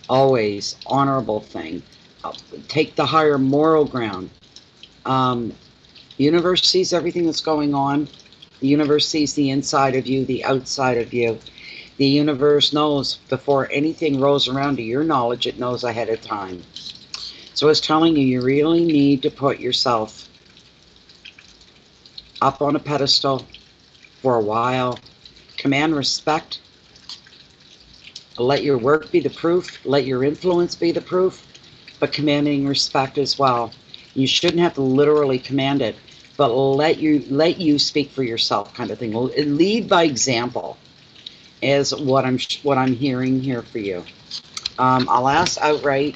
Always honorable thing. Take the higher moral ground. The universe sees everything that's going on. The universe sees the inside of you, the outside of you. The universe knows before anything rolls around to your knowledge, it knows ahead of time. So it's telling you, you really need to put yourself up on a pedestal for a while. Command respect. Let your work be the proof. Let your influence be the proof. But commanding respect as well. You shouldn't have to literally command it, but let you speak for yourself, kind of thing. Lead by example is what I'm hearing here for you. I'll ask outright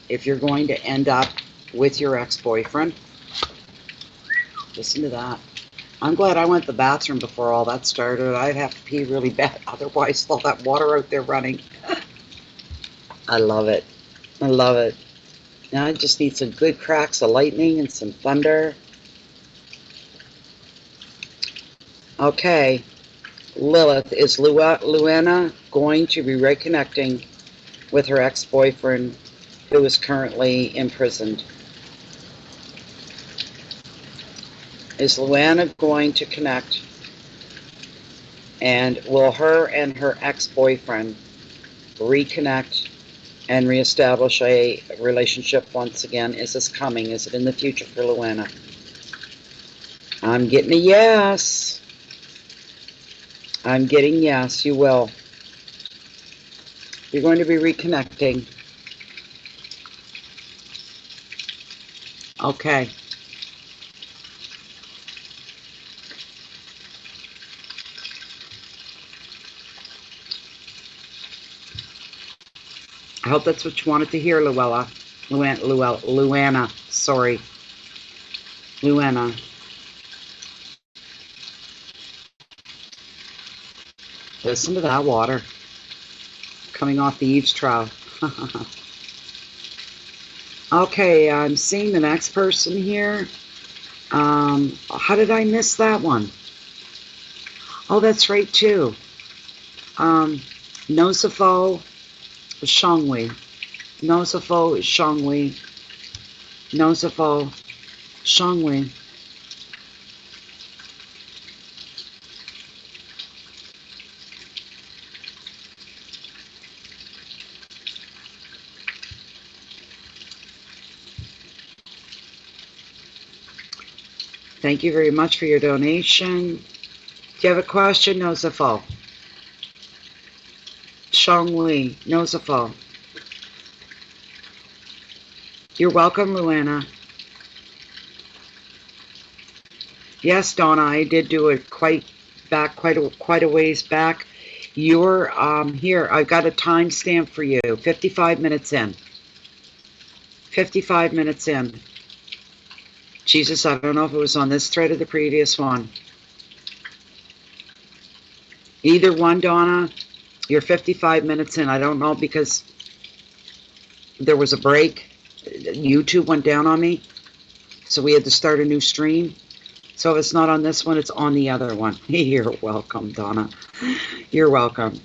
if you're going to end up with your ex-boyfriend. Listen to that. I'm glad I went to the bathroom before all that started. I'd have to pee really bad, otherwise all that water out there running. I love it. I love it. Now I just need some good cracks of lightning and some thunder. Okay. Lilith, is Luana going to be reconnecting with her ex-boyfriend who is currently imprisoned? Is Luana going to connect? And will her and her ex-boyfriend reconnect and reestablish a relationship once again? Is this coming? Is it in the future for Luana? I'm getting a yes. I'm getting yes, you will. You're going to be reconnecting. Okay. I hope that's what you wanted to hear, Luana. Sorry. Luana. Listen to that water coming off the eaves trough. Okay, I'm seeing the next person here. How did I miss that one? Oh, that's right, too. Nosafo Shangwi. Nosafo Shangwi. Nosafo Shangwi. Thank you very much for your donation. Do you have a question, Nosafo? Shangwi, Nosafo. You're welcome, Luana. Yes, Donna, I did do it quite a ways back. You're here. I've got a timestamp for you. 55 minutes in. 55 minutes in. Jesus, I don't know if it was on this thread or the previous one. Either one, Donna. You're 55 minutes in. I don't know because there was a break. YouTube went down on me. So we had to start a new stream. So if it's not on this one, it's on the other one. You're welcome, Donna. You're welcome.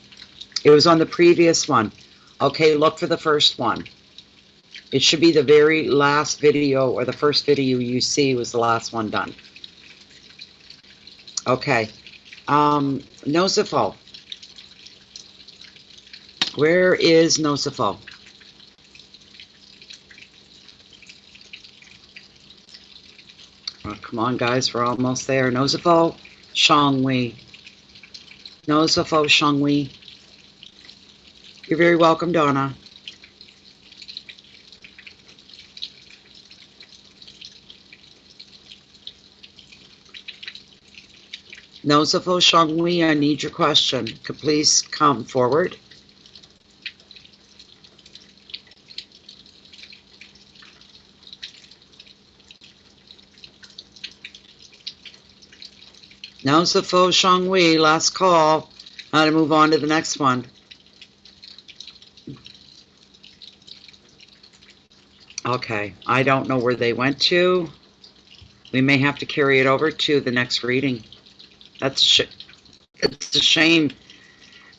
It was on the previous one. Okay, look for the first one. It should be the very last video, or the first video you see was the last one done. Okay. Nosafo. Where is Nosafo? Oh, come on, guys. We're almost there. Nosafo Shangwi. Nosafo Shangwi. You're very welcome, Donna. Nosafo Shangwi, I need your question. Could please come forward? Nosafo Shangwi, last call. How to move on to the next one. Okay, I don't know where they went to. We may have to carry it over to the next reading. It's a shame.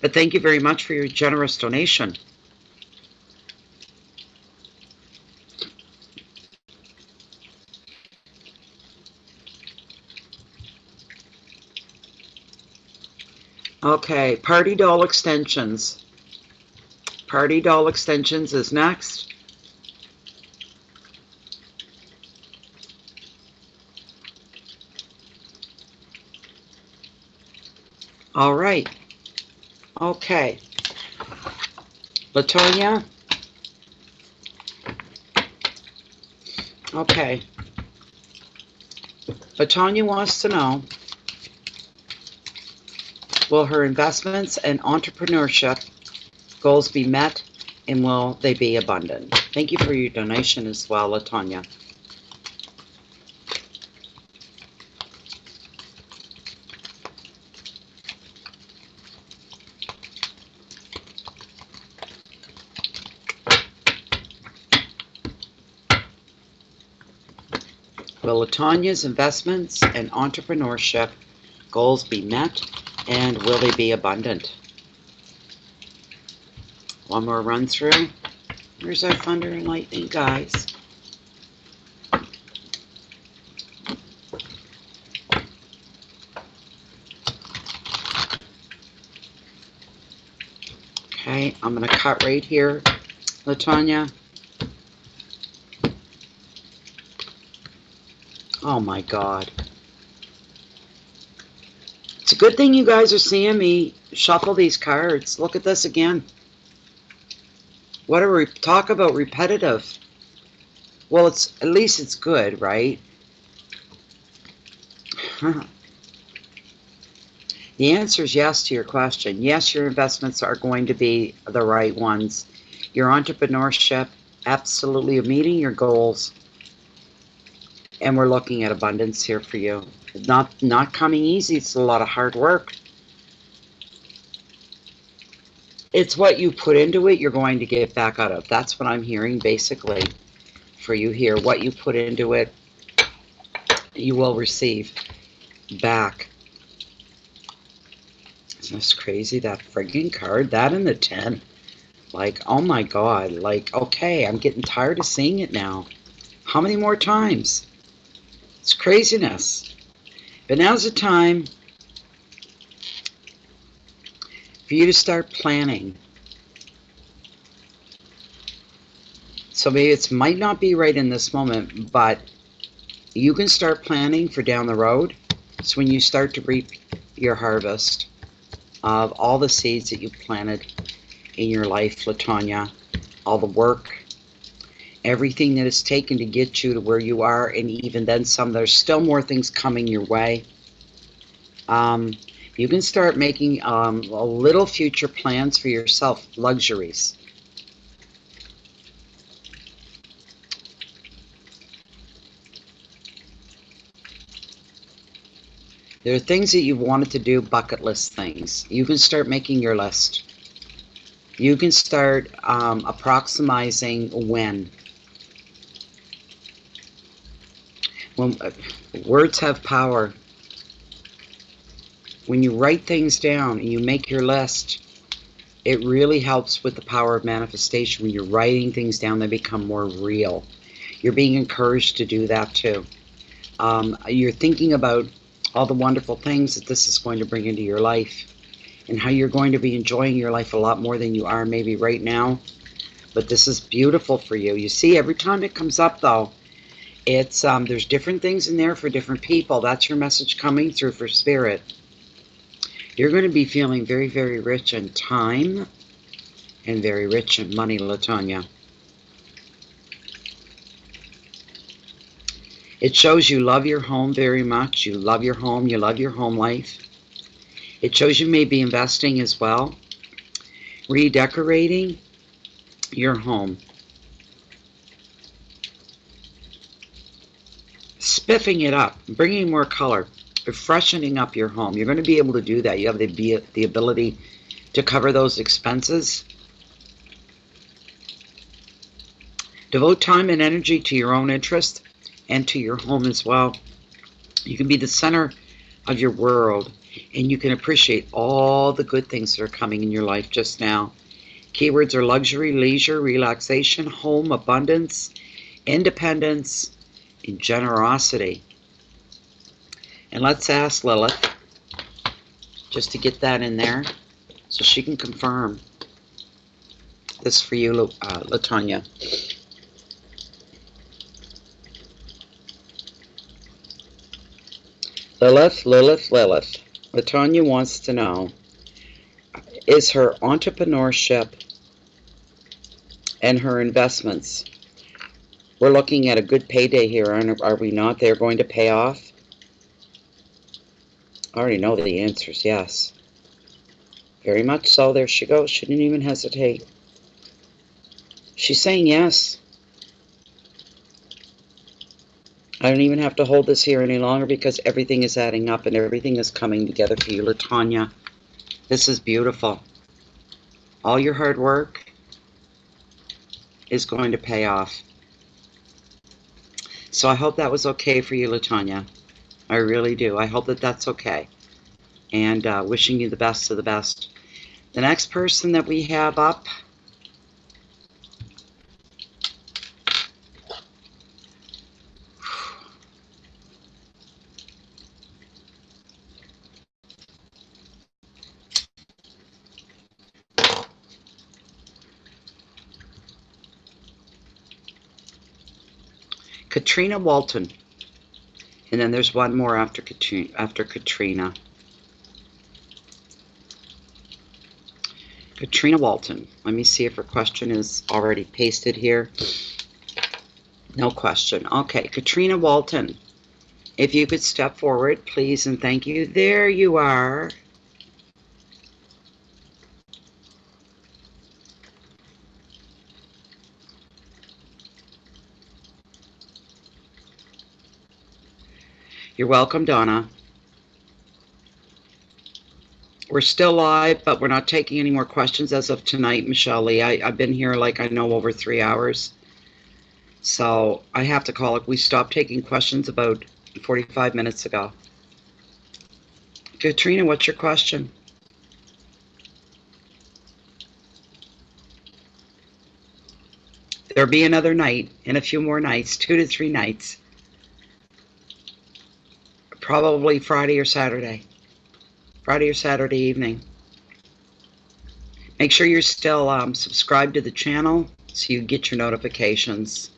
But thank you very much for your generous donation. Okay, Party Doll Extensions. Party Doll Extensions is next. All right. Okay. Latonya. Okay. Latonya wants to know, will her investments and entrepreneurship goals be met, and will they be abundant? Thank you for your donation as well, Latonya. Will Latonya's investments and entrepreneurship goals be met, and will they be abundant? One more run through. Here's our thunder and lightning, guys. Okay, I'm going to cut right here, Latonya. Oh my God. It's a good thing you guys are seeing me shuffle these cards. Look at this again. What do we talk about repetitive? Well, at least it's good, right? The answer is yes to your question. Yes, your investments are going to be the right ones. Your entrepreneurship, absolutely meeting your goals. And we're looking at abundance here for you. Not coming easy. It's a lot of hard work. It's what you put into it, you're going to get back out of. That's what I'm hearing, basically, for you here. What you put into it, you will receive back. Isn't this crazy? That friggin' card, that and the 10. Like, oh my God. Like, okay, I'm getting tired of seeing it now. How many more times? It's craziness. But now's the time for you to start planning. So maybe it might not be right in this moment, but you can start planning for down the road. It's when you start to reap your harvest of all the seeds that you planted in your life, Latonya, all the work, everything that it's taken to get you to where you are, and even then some. There's still more things coming your way. You can start making a little future plans for yourself, luxuries. There are things that you've wanted to do, bucket list things. You can start making your list. You can start approximating when words have power. When you write things down and you make your list, it really helps with the power of manifestation. When you're writing things down, they become more real. You're being encouraged to do that too. You're thinking about all the wonderful things that this is going to bring into your life, and how you're going to be enjoying your life a lot more than you are maybe right now. But this is beautiful for you. You see, every time it comes up though, it's there's different things in there for different people. That's your message coming through for spirit. You're going to be feeling very, very rich in time and very rich in money, Latonya. It shows you love your home very much. You love your home. You love your home life. It shows you may be investing as well, redecorating your home, spiffing it up, bringing more color, freshening up your home. You're going to be able to do that. You have the ability to cover those expenses. Devote time and energy to your own interest and to your home as well. You can be the center of your world, and you can appreciate all the good things that are coming in your life just now. Keywords are luxury, leisure, relaxation, home, abundance, independence, and generosity. And let's ask Lilith, just to get that in there, so she can confirm this for you, Latonya. Lilith. Latonya wants to know, is her entrepreneurship and her investments, we're looking at a good payday here, are we not? They're going to pay off? I already know the answers, yes. Very much so. There she goes. She didn't even hesitate. She's saying yes. I don't even have to hold this here any longer because everything is adding up and everything is coming together for you, Latonya. This is beautiful. All your hard work is going to pay off. So I hope that was okay for you, Latonya. I really do. I hope that that's okay. And wishing you the best of the best. The next person that we have up, Katrina Walton. And then there's one more after Katrina. Katrina Walton. Let me see if her question is already pasted here. No question. Okay, Katrina Walton. If you could step forward, please, and thank you. There you are. You're welcome, Donna. We're still live, but we're not taking any more questions as of tonight, Michelle Lee. I've been here like I know over 3 hours. So I have to call it. We stopped taking questions about 45 minutes ago. Katrina, what's your question? There'll be another night and a few more nights, 2 to 3 nights. Probably Friday or Saturday. Friday or Saturday evening. Make sure you're still subscribed to the channel so you get your notifications.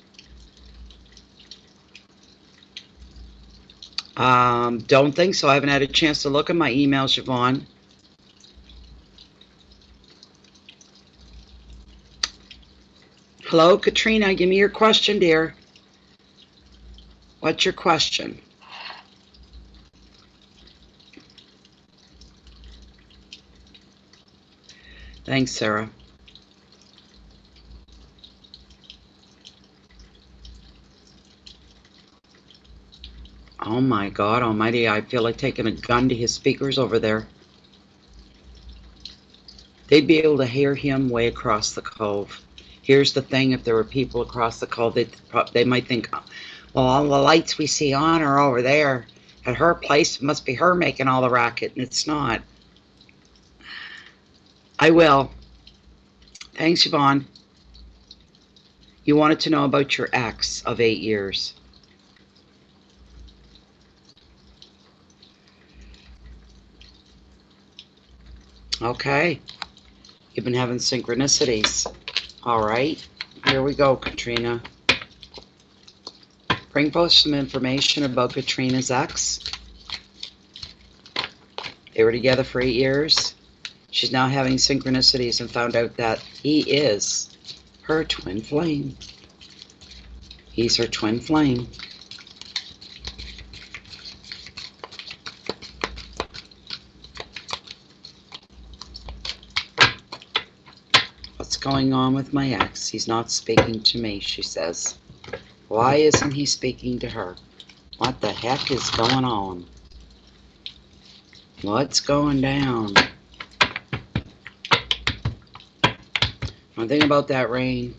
Don't think so. I haven't had a chance to look at my emails, Siobhan. Hello, Katrina. Give me your question, dear. What's your question? Thanks, Sarah. Oh my God almighty, I feel like taking a gun to his speakers over there. They'd be able to hear him way across the cove. Here's the thing, if there were people across the cove, they might think, well, all the lights we see on are over there. At her place, it must be her making all the racket, and it's not. I will. Thanks, Yvonne. You wanted to know about your ex of 8 years. Okay. You've been having synchronicities. All right. Here we go, Katrina. Bring forth some information about Katrina's ex. They were together for 8 years. She's now having synchronicities and found out that he is her twin flame. He's her twin flame. going on with my ex? He's not speaking to me, she says. Why isn't he speaking to her? What the heck is going on? What's going down? One thing about that rain,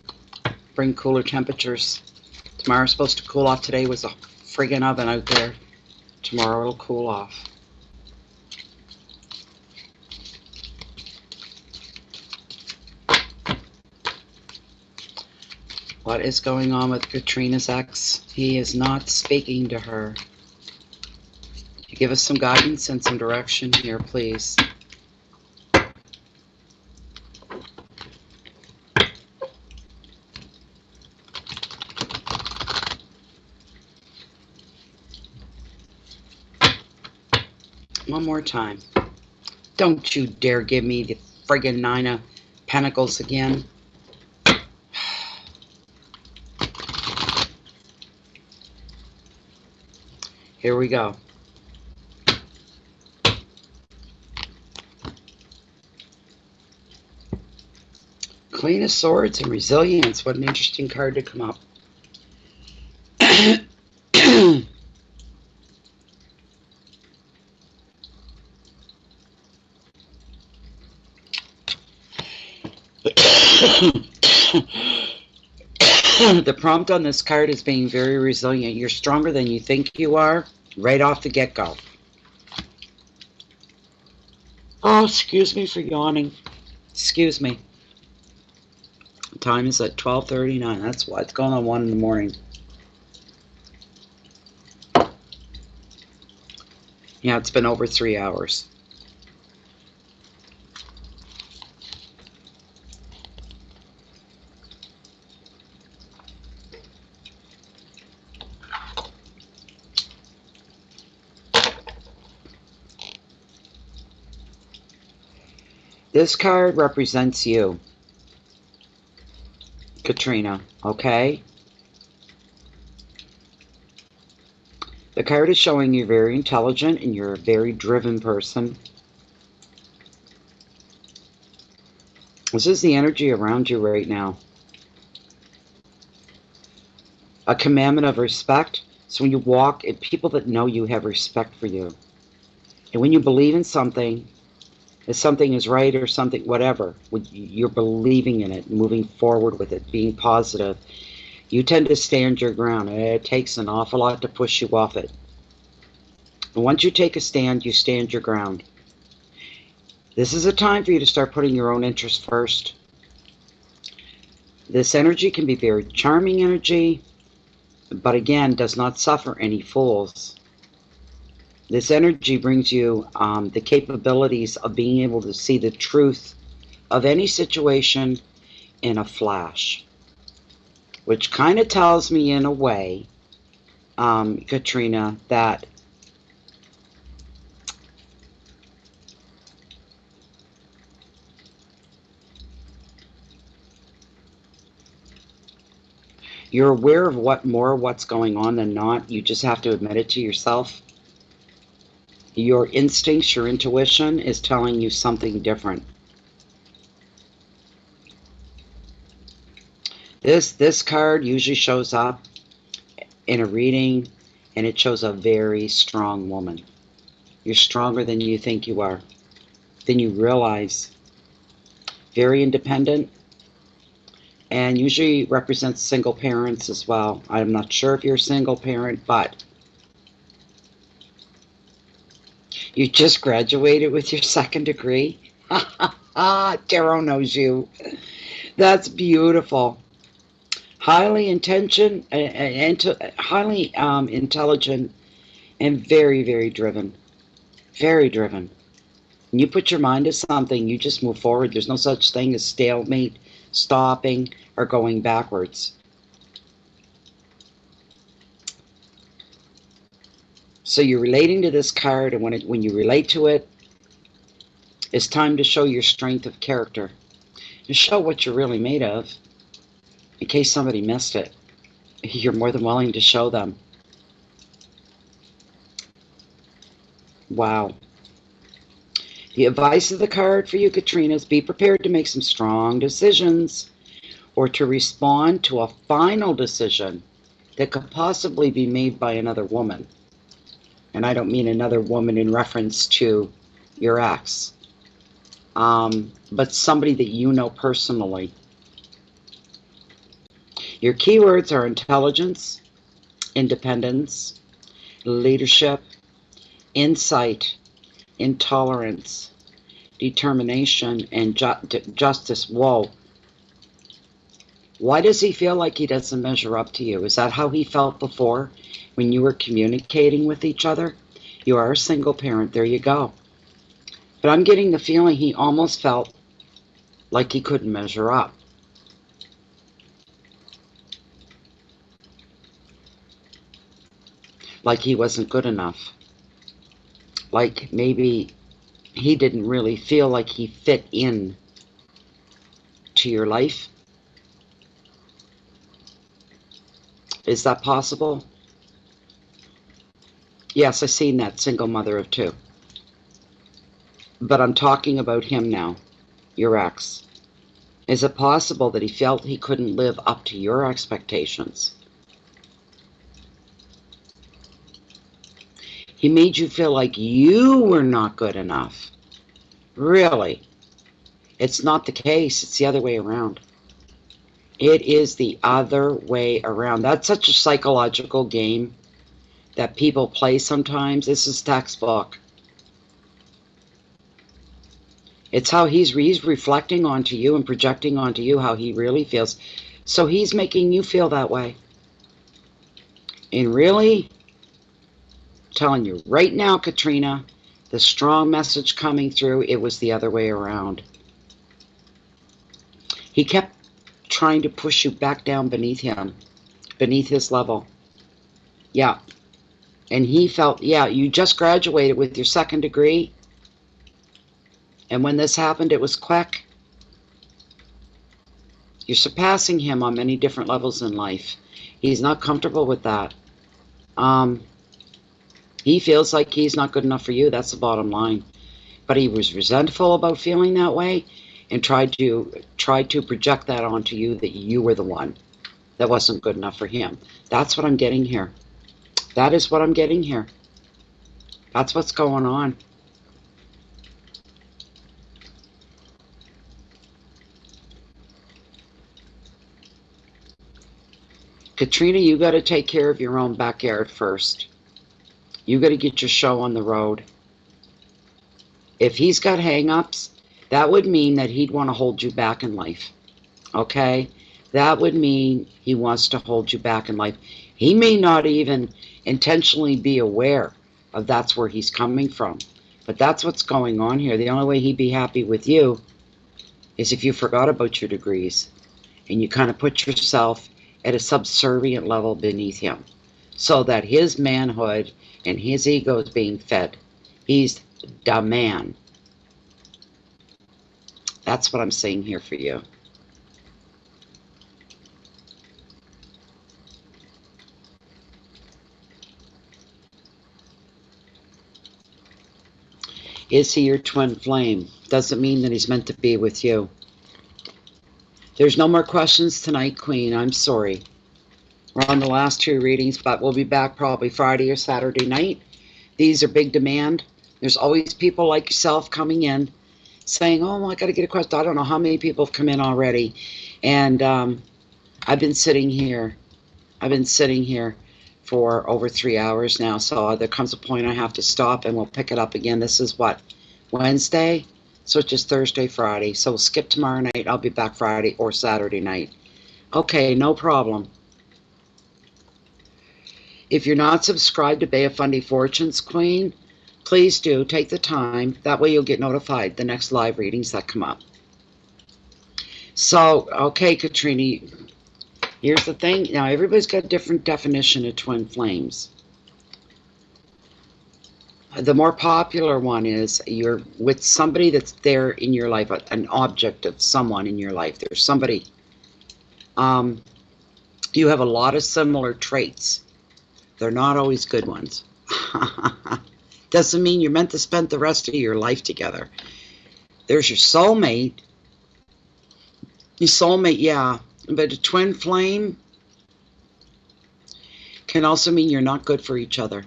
bring cooler temperatures. Tomorrow's supposed to cool off. Today was a friggin' oven out there. Tomorrow it'll cool off. What is going on with Katrina's ex? He is not speaking to her. Can you give us some guidance and some direction here, please? One more time. Don't you dare give me the friggin' Nine of Pentacles again. Here we go. Queen of Swords and Resilience. What an interesting card to come up. The prompt on this card is being very resilient. You're stronger than you think you are right off the get-go. Oh, excuse me for yawning. Excuse me. The time is at 12:39. That's why it's going on 1 in the morning. Yeah, it's been over 3 hours. This card represents you, Katrina, okay? The card is showing you're very intelligent and you're a very driven person. This is the energy around you right now. A commandment of respect. So when you walk, people that know you have respect for you. And when you believe in something, if something is right or something, whatever, you're believing in it, moving forward with it, being positive, you tend to stand your ground. It takes an awful lot to push you off it. And once you take a stand, you stand your ground. This is a time for you to start putting your own interest first. This energy can be very charming energy, but again, does not suffer any fools. This energy brings you the capabilities of being able to see the truth of any situation in a flash. Which kind of tells me in a way, Katrina, that you're aware of what's going on than not. You just have to admit it to yourself. Your instincts, your intuition is telling you something different. This card usually shows up in a reading, and it shows a very strong woman. You're stronger than you think you are, than you realize. Very independent, and usually represents single parents as well. I'm not sure if you're a single parent, but you just graduated with your 2nd degree. Tarot knows you. That's beautiful. Highly intelligent and very, very driven. Very driven. When you put your mind to something, you just move forward. There's no such thing as stalemate, stopping, or going backwards. So you're relating to this card, and when you relate to it, it's time to show your strength of character. And show what you're really made of. In case somebody missed it, you're more than willing to show them. Wow. The advice of the card for you, Katrina, is be prepared to make some strong decisions or to respond to a final decision that could possibly be made by another woman. And I don't mean another woman in reference to your ex, but somebody that you know personally. Your keywords are intelligence, independence, leadership, insight, intolerance, determination, and justice. Whoa. Why does he feel like he doesn't measure up to you? Is that how he felt before when you were communicating with each other? You are a single parent. There you go. But I'm getting the feeling he almost felt like he couldn't measure up. Like he wasn't good enough. Like maybe he didn't really feel like he fit in to your life. Is that possible? Yes, I've seen that, single mother of two. But I'm talking about him now, your ex. Is it possible that he felt he couldn't live up to your expectations? He made you feel like you were not good enough. Really? It's not the case. It's the other way around. It is the other way around. That's such a psychological game that people play sometimes. This is textbook. It's how he's reflecting onto you and projecting onto you how he really feels. So he's making you feel that way. And really, I'm telling you right now, Katrina, the strong message coming through, it was the other way around. He kept trying to push you back down beneath him, beneath his level. Yeah. And he felt, yeah, you just graduated with your 2nd degree. And when this happened, it was quick. You're surpassing him on many different levels in life. He's not comfortable with that. He feels like he's not good enough for you. That's the bottom line. But he was resentful about feeling that way and tried to project that onto you, that you were the one that wasn't good enough for him. That's what I'm getting here. That is what I'm getting here. That's what's going on. Katrina, you got to take care of your own backyard first. You got to get your show on the road. If he's got hang-ups, that would mean that he'd want to hold you back in life. Okay? That would mean he wants to hold you back in life. He may not even intentionally be aware of that's where he's coming from. But that's what's going on here. The only way he'd be happy with you is if you forgot about your degrees and you kind of put yourself at a subservient level beneath him so that his manhood and his ego is being fed. He's the man. That's what I'm saying here for you. Is he your twin flame? Doesn't mean that he's meant to be with you. There's no more questions tonight, Queen. I'm sorry. We're on the last 2 readings, but we'll be back probably Friday or Saturday night. These are big demand. There's always people like yourself coming in saying, oh, I got to get a question. I don't know how many people have come in already. And I've been sitting here. For over 3 hours now. So there comes a point I have to stop and we'll pick it up again. This is what? Wednesday? So it's just Thursday, Friday. So we'll skip tomorrow night. I'll be back Friday or Saturday night. Okay, no problem. If you're not subscribed to Bay of Fundy Fortunes, Queen, please do take the time. That way you'll get notified the next live readings that come up. So, okay, Katrina, here's the thing. Now, everybody's got a different definition of twin flames. The more popular one is you're with somebody that's there in your life, an object of someone in your life. There's somebody. You have a lot of similar traits. They're not always good ones. Doesn't mean you're meant to spend the rest of your life together. There's your soulmate. Your soulmate, yeah. But a twin flame can also mean you're not good for each other.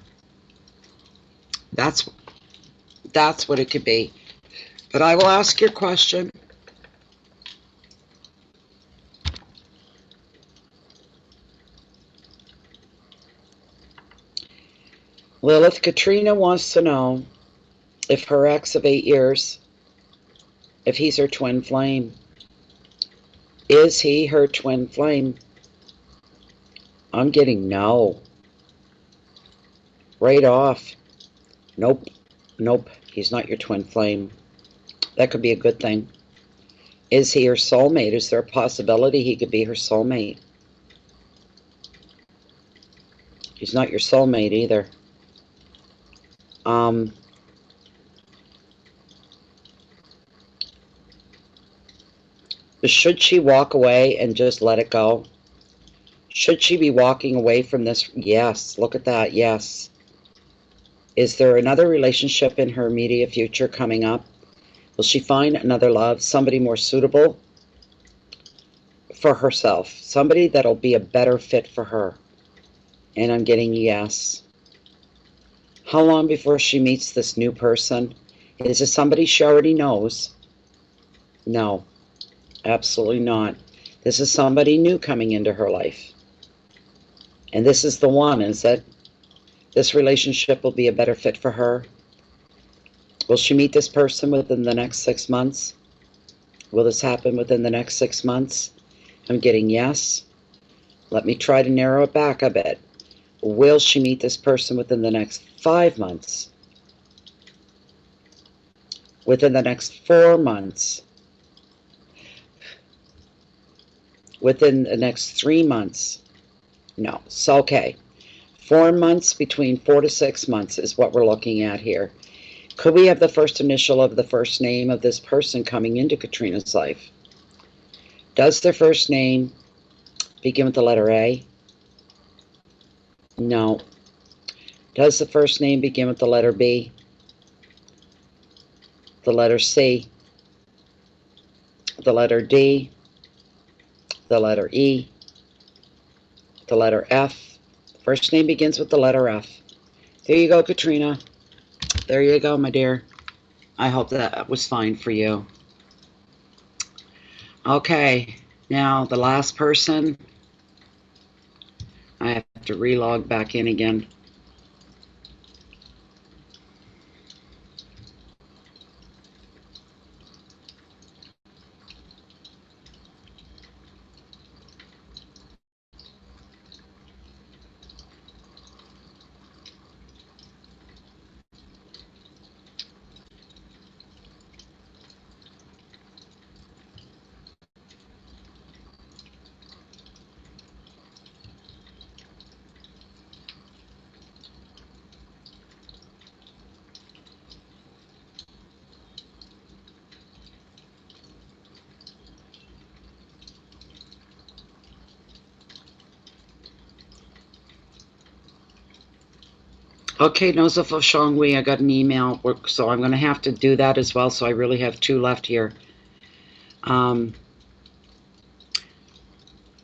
That's what it could be. But I will ask your question. Lilith, Katrina wants to know if her ex of 8 years, if he's her twin flame. Is he her twin flame? I'm getting no. Right off. Nope. Nope. He's not your twin flame. That could be a good thing. Is he her soulmate? Is there a possibility he could be her soulmate? He's not your soulmate either. Should she walk away and just let it go? Should she be walking away from this? Yes. Look at that. Yes. Is there another relationship in her immediate future coming up? Will she find another love, somebody more suitable for herself, somebody that'll be a better fit for her? And I'm getting yes. How long before she meets this new person? Is it somebody she already knows? No, absolutely not. This is somebody new coming into her life. And this is the one, is it? This relationship will be a better fit for her. Will she meet this person within the next 6 months? Will this happen within the next 6 months? I'm getting yes. Let me try to narrow it back a bit. Will she meet this person within the next 5 months? Within the next 4 months? Within the next 3 months? No. So, okay. 4 months, between 4 to 6 months is what we're looking at here. Could we have the first initial of the first name of this person coming into Katrina's life? Does their first name begin with the letter A? No. Does the first name begin with the letter B? The letter C? The letter D? The letter E? The letter F? First name begins with the letter F. There you go, Katrina. There you go, my dear. I hope that was fine for you. Okay, now the last person. I have to relog back in again. Okay, Nosafo Shongwi, I got an email, so I'm going to have to do that as well, so I really have 2 left here.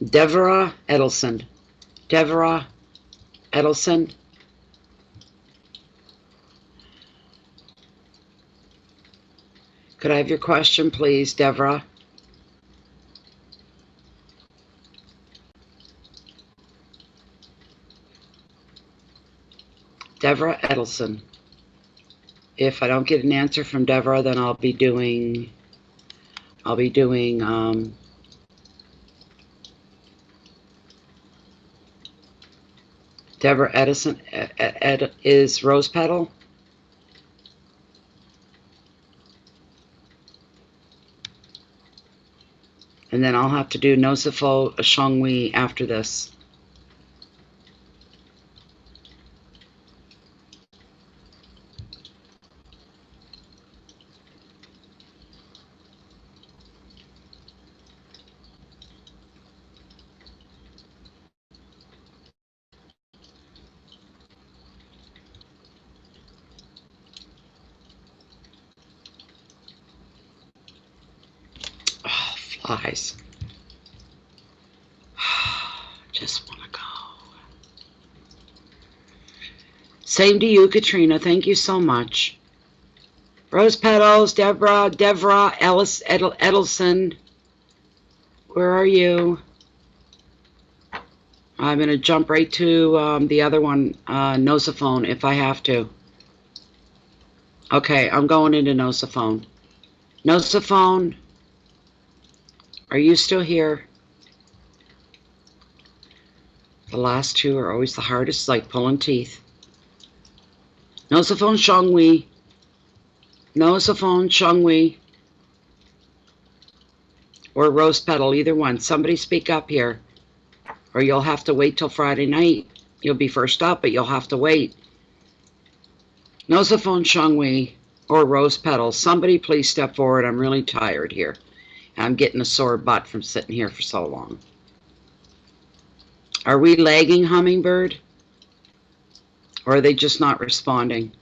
Deborah Edelson. Deborah Edelson. Could I have your question, please, Deborah? Deborah Edelson. If I don't get an answer from Deborah, then I'll be doing Deborah Edison is Rose Petal. And then I'll have to do Nosafo Shongwi after this. eyes. Just want to go. Same to you, Katrina. Thank you so much. Rose Petals, Deborah, Edelson. Where are you? I'm going to jump right to the other one, Nosafo, if I have to. Okay, I'm going into Nosafo. Nosafo, are you still here? The last two are always the hardest, like pulling teeth. Nosafo Shangwi. Nosafo Shangwi. Or Rose Petal, either one. Somebody speak up here. Or you'll have to wait till Friday night. You'll be first up, but you'll have to wait. Nosafo Shangwi or Rose Petal. Somebody please step forward. I'm really tired here. I'm getting a sore butt from sitting here for so long. Are we lagging, Hummingbird? Or are they just not responding?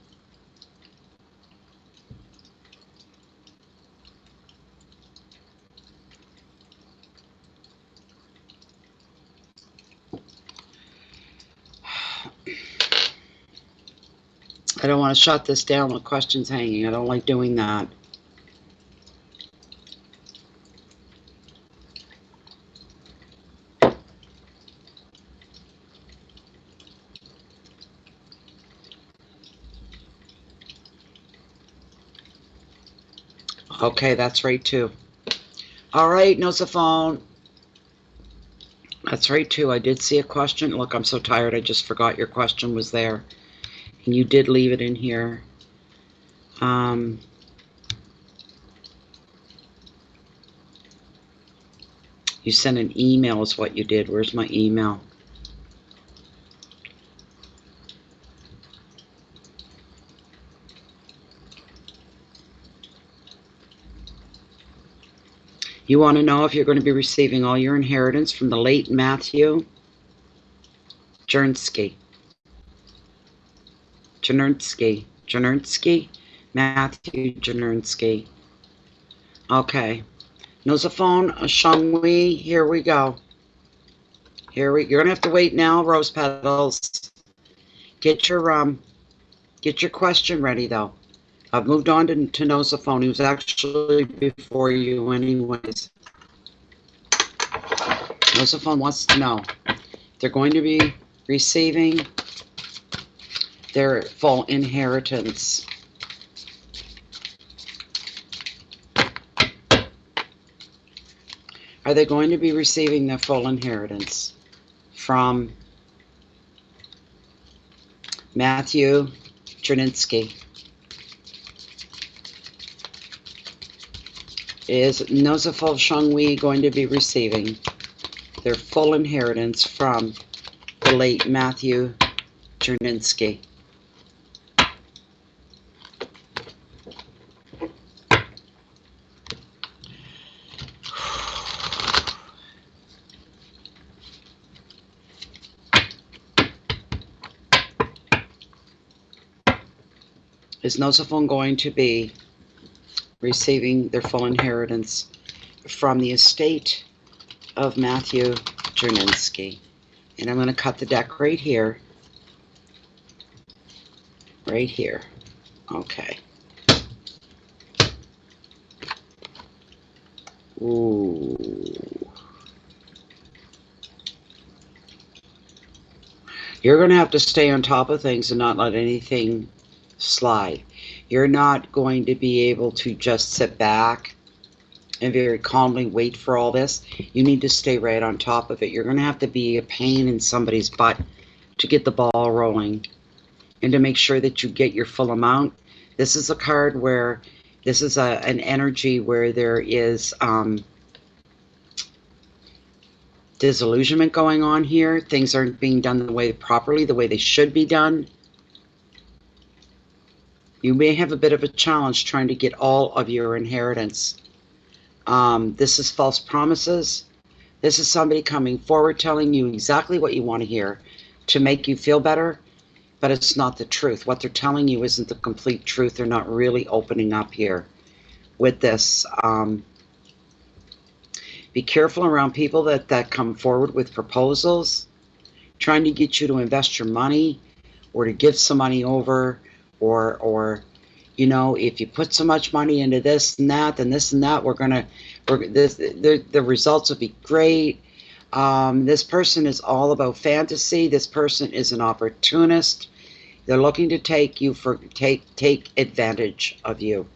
I don't want to shut this down with questions hanging. I don't like doing that. Okay, that's right too. All right, Nosafo. That's right too. I did see a question. Look, I'm so tired. I just forgot your question was there. And you did leave it in here. You sent an email is what you did. Where's my email? You want to know if you're going to be receiving all your inheritance from the late Matthew Jernsky. Matthew Jernsky. Okay. Nosafo Shangwi, here we go. You're going to have to wait now, Rose Petals. Get your question ready, though. I've moved on to Nosafo, who's actually before you anyways. Nosafo wants to know if they're going to be receiving their full inheritance. Are they going to be receiving their full inheritance from Matthew Jernsky? Is Nosafo Shangwi going to be receiving their full inheritance from the late Matthew Jernsky? Is Nosafo going to be receiving their full inheritance from the estate of Matthew Jernsky? And I'm going to cut the deck right here. Right here. Okay. Ooh. You're going to have to stay on top of things and not let anything slide. You're not going to be able to just sit back and very calmly wait for all this. You need to stay right on top of it. You're going to have to be a pain in somebody's butt to get the ball rolling and to make sure that you get your full amount. This is a card where this is an energy where there is disillusionment going on here. Things aren't being done properly, the way they should be done. You may have a bit of a challenge trying to get all of your inheritance. This is false promises. This is somebody coming forward telling you exactly what you want to hear to make you feel better, but it's not the truth. What they're telling you isn't the complete truth. They're not really opening up here with this. Be careful around people that come forward with proposals, trying to get you to invest your money or to give some money over, or you know, if you put so much money into this and that, then this and that, the results will be great. This person is all about fantasy. This person is an opportunist. They're looking to take advantage of you.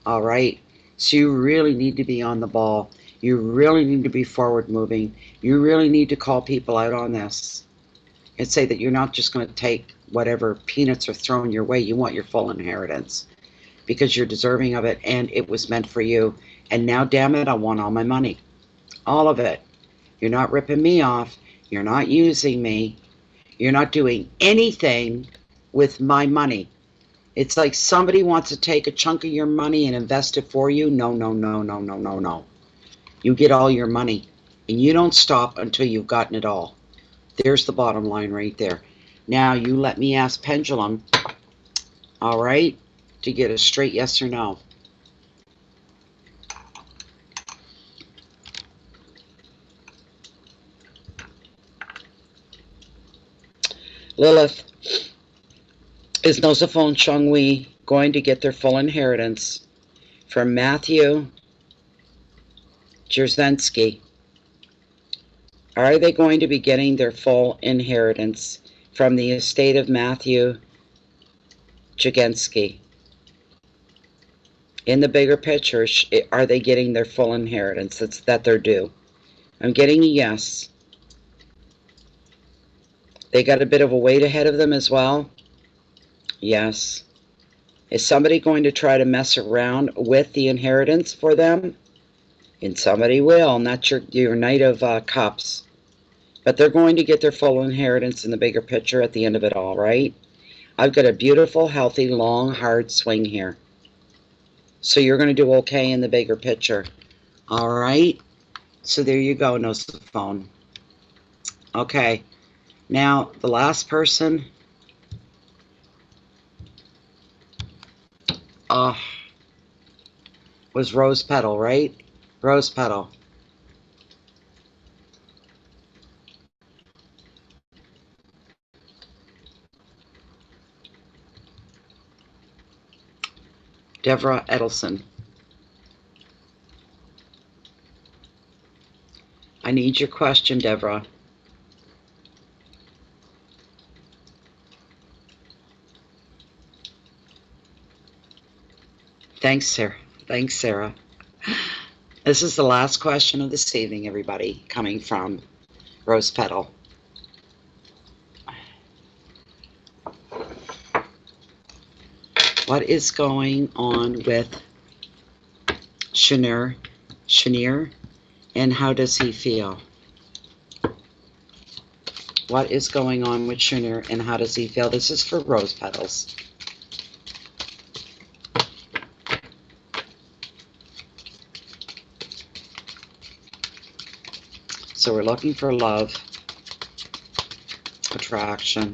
All right. So you really need to be on the ball. You really need to be forward moving. You really need to call people out on this and say that you're not just going to take whatever peanuts are thrown your way. You want your full inheritance because you're deserving of it and it was meant for you. And now, damn it, I want all my money. All of it. You're not ripping me off. You're not using me. You're not doing anything with my money. It's like somebody wants to take a chunk of your money and invest it for you. No, no, no, no, no, no, no. You get all your money, and you don't stop until you've gotten it all. There's the bottom line right there. Now, you let me ask Pendulum, all right, to get a straight yes or no. Lilith, is Nosafo and Chongwei going to get their full inheritance from Matthew Jerzensky? Are they going to be getting their full inheritance from the estate of Matthew Jerzensky? In the bigger picture, are they getting their full inheritance that they're due? I'm getting a yes. They got a bit of a wait ahead of them as well. Yes. Is somebody going to try to mess around with the inheritance for them? And somebody will, not your Knight of Cups. But they're going to get their full inheritance in the bigger picture at the end of it all, right? I've got a beautiful, healthy, long, hard swing here. So you're going to do okay in the bigger picture. All right? So there you go, Nosafo. Okay. Now, the last person was Rose Petal, right? Rose Petal. Deborah Edelson. I need your question, Deborah. Thanks, Sarah. Thanks, Sarah. This is the last question of this evening, everybody, coming from Rose Petal. What is going on with Chenier, and how does he feel? What is going on with Chenier, and how does he feel? This is for Rose Petals. So we're looking for love, attraction,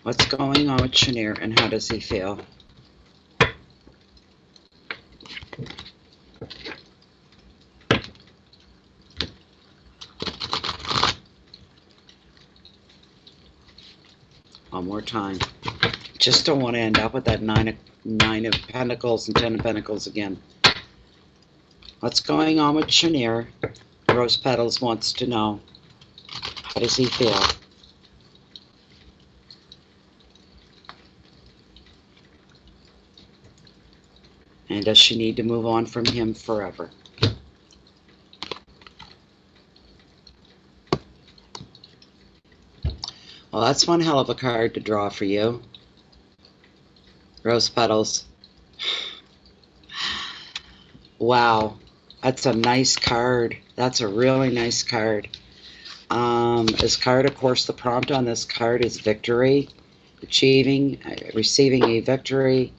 what's going on with Chenier, and how does he feel? One more time. Just don't want to end up with that nine of Pentacles and 10 of Pentacles again. What's going on with Chenier? Rose Petals wants to know. How does he feel? And does she need to move on from him forever? Well, that's one hell of a card to draw for you. Rose Petals. Wow. That's a nice card. That's a really nice card. This card, of course, the prompt on this card is victory. Receiving a victory.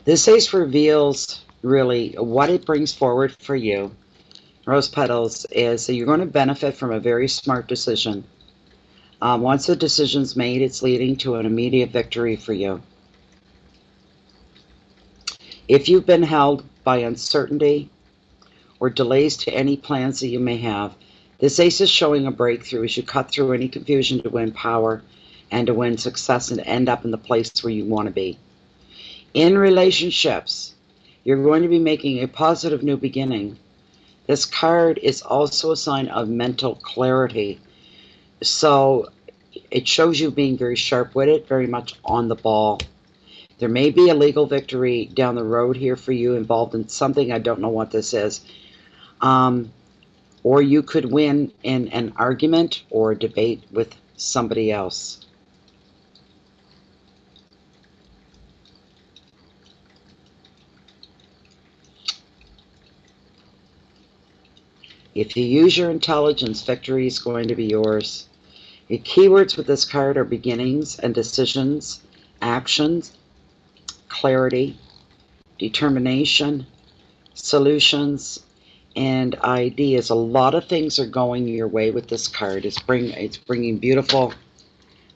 This ace reveals really what it brings forward for you, Rose Petals, is that you're going to benefit from a very smart decision. Once the decision's made, it's leading to an immediate victory for you. If you've been held by uncertainty or delays to any plans that you may have, this ace is showing a breakthrough as you cut through any confusion to win power and to win success and end up in the place where you want to be. In relationships, you're going to be making a positive new beginning. This card is also a sign of mental clarity. So it shows you being very sharp-witted, very much on the ball. There may be a legal victory down the road here for you involved in something. I don't know what this is. Or you could win in an argument or a debate with somebody else. If you use your intelligence, victory is going to be yours. Your keywords with this card are beginnings and decisions, actions, clarity, determination, solutions, and ideas. A lot of things are going your way with this card. It's bringing beautiful,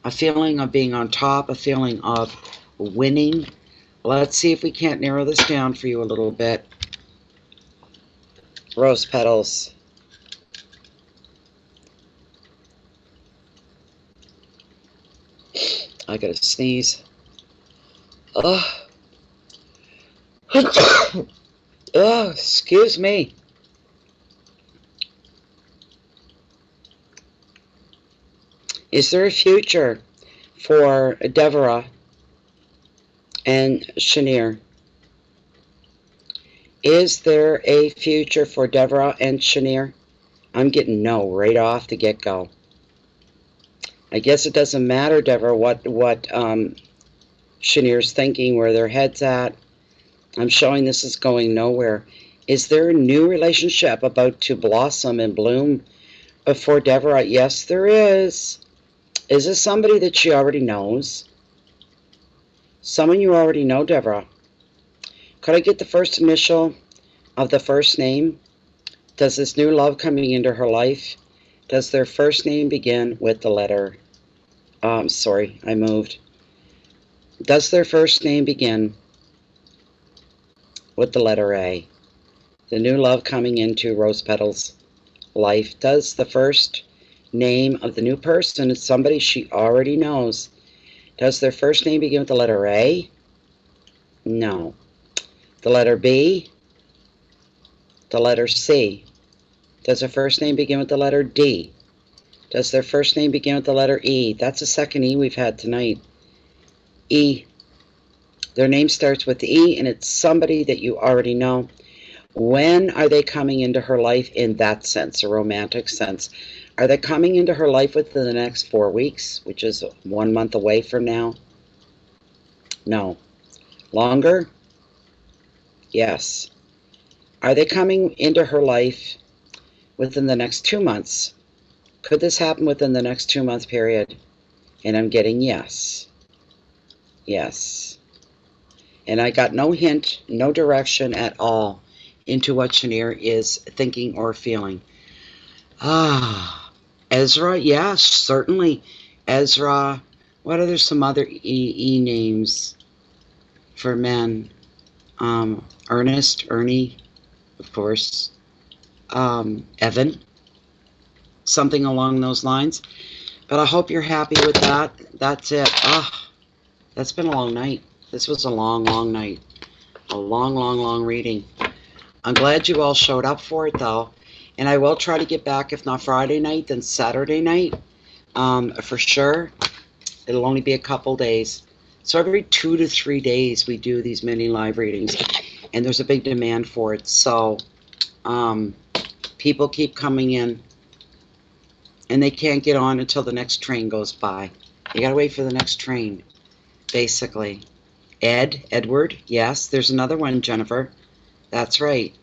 a feeling of being on top, a feeling of winning. Let's see if we can't narrow this down for you a little bit. Rose Petals. I gotta sneeze. Oh, excuse me. Is there a future for Deborah and Chenier? Is there a future for Deborah and Chenier? I'm getting no right off the get-go. I guess it doesn't matter, Deborah, what Chenier's thinking, where their head's at. I'm showing this is going nowhere. Is there a new relationship about to blossom and bloom for Deborah? Yes, there is. Is this somebody that she already knows? Someone you already know, Deborah. Could I get the first initial of the first name? Does this new love coming into her life, does their first name begin with the letter, sorry, I moved. Does their first name begin with the letter A? The new love coming into Rose Petals' life. Does the first name of the new person, it's somebody she already knows, does their first name begin with the letter A? No. The letter B? The letter C? Does their first name begin with the letter D? Does their first name begin with the letter E? That's the second E we've had tonight. E. Their name starts with E, and it's somebody that you already know. When are they coming into her life in that sense, a romantic sense? Are they coming into her life within the next 4 weeks, which is 1 month away from now? No. Longer? Yes. Are they coming into her life within the next 2 months? Could this happen within the next 2-month period? And I'm getting yes. Yes. And I got no hint, no direction at all into what Chenier is thinking or feeling. Ezra, yes, certainly. Ezra, what are there some other E names for men? Ernest, Ernie, of course. Evan, something along those lines. But I hope you're happy with that. That's it. That's been a long night. This was a long, long night. A long, long, long reading. I'm glad you all showed up for it, though. And I will try to get back, if not Friday night, then Saturday night. For sure. It'll only be a couple days. So every 2 to 3 days we do these mini live readings. And there's a big demand for it. So people keep coming in. And they can't get on until the next train goes by. You gotta wait for the next train, basically. Edward, yes. There's another one, Jennifer. That's right.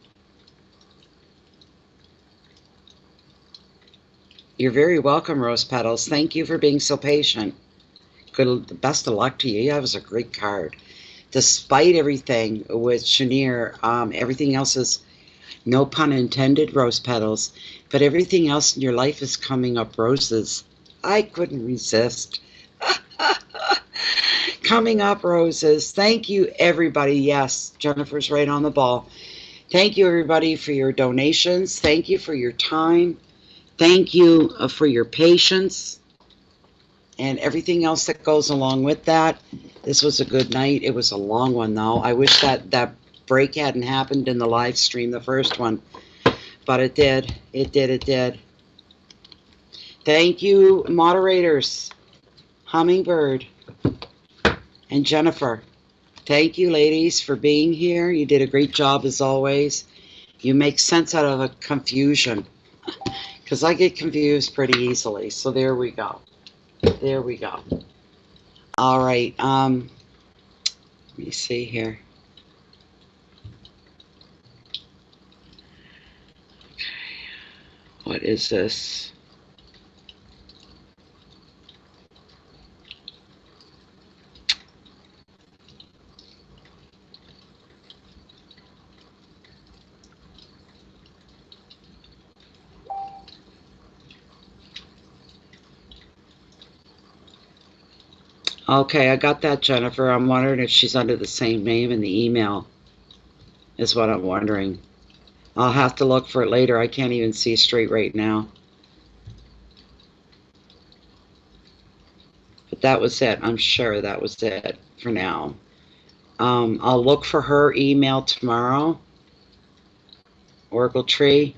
You're very welcome, Rose Petals. Thank you for being so patient. Good, best of luck to you. That was a great card. despite everything with Chenier, everything else is, no pun intended, rose petals, but everything else in your life is coming up roses. I couldn't resist. Coming up roses. Thank you, everybody. Yes, Jennifer's right on the ball. Thank you, everybody, for your donations. Thank you for your time. Thank you for your patience and everything else that goes along with that. This was a good night. It was a long one, though. I wish that break hadn't happened in the live stream, the first one, but it did. It did. Thank you, moderators, Hummingbird and Jennifer. Thank you, ladies, for being here. You did a great job, as always. You make sense out of a confusion, because I get confused pretty easily. So there we go. There we go. All right. Let me see here. What is this? Okay, I got that, Jennifer. I'm wondering if she's under the same name in the email, is what I'm wondering. I'll have to look for it later. I can't even see straight right now. But that was it. I'm sure that was it for now. I'll look for her email tomorrow. Oracle Tree.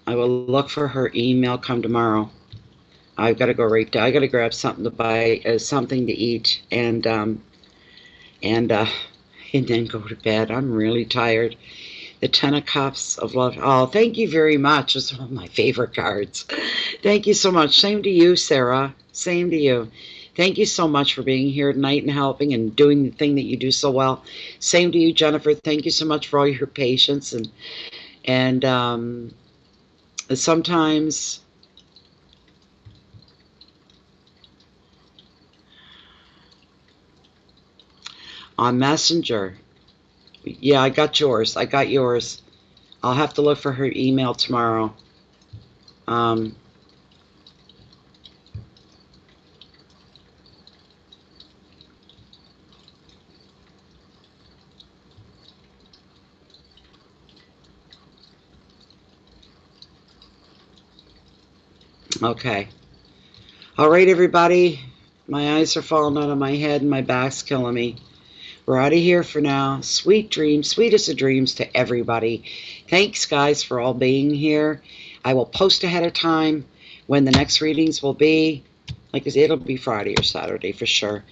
I will look for her email come tomorrow. I've got to go right down. I got to grab something to buy, something to eat, and then go to bed. I'm really tired. The Ten of Cups of Love. Oh, thank you very much. It's one of my favorite cards. Thank you so much. Same to you, Sarah. Same to you. Thank you so much for being here tonight and helping and doing the thing that you do so well. Same to you, Jennifer. Thank you so much for all your patience and sometimes. On Messenger. Yeah, I got yours. I'll have to look for her email tomorrow. Okay. All right, everybody. My eyes are falling out of my head and my back's killing me. We're out of here for now. Sweet dreams, sweetest of dreams to everybody. Thanks, guys, for all being here. I will post ahead of time when the next readings will be. Like I said, it'll be Friday or Saturday for sure.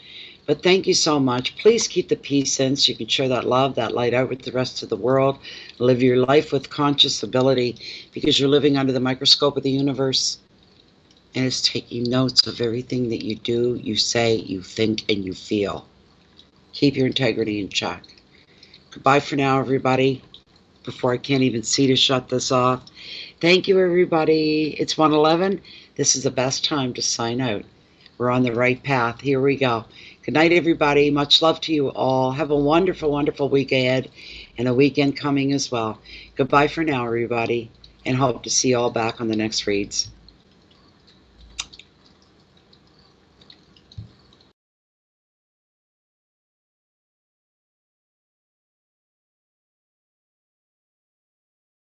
But thank you so much. Please keep the peace in so you can share that love, that light out with the rest of the world. Live your life with conscious ability because you're living under the microscope of the universe. And it's taking notes of everything that you do, you say, you think, and you feel. Keep your integrity in check. Goodbye for now, everybody. Before I can't even see to shut this off. Thank you, everybody. It's 1:11. This is the best time to sign out. We're on the right path. Here we go. Good night, everybody. Much love to you all. Have a wonderful, wonderful week ahead and a weekend coming as well. Goodbye for now, everybody, and hope to see you all back on the next reads.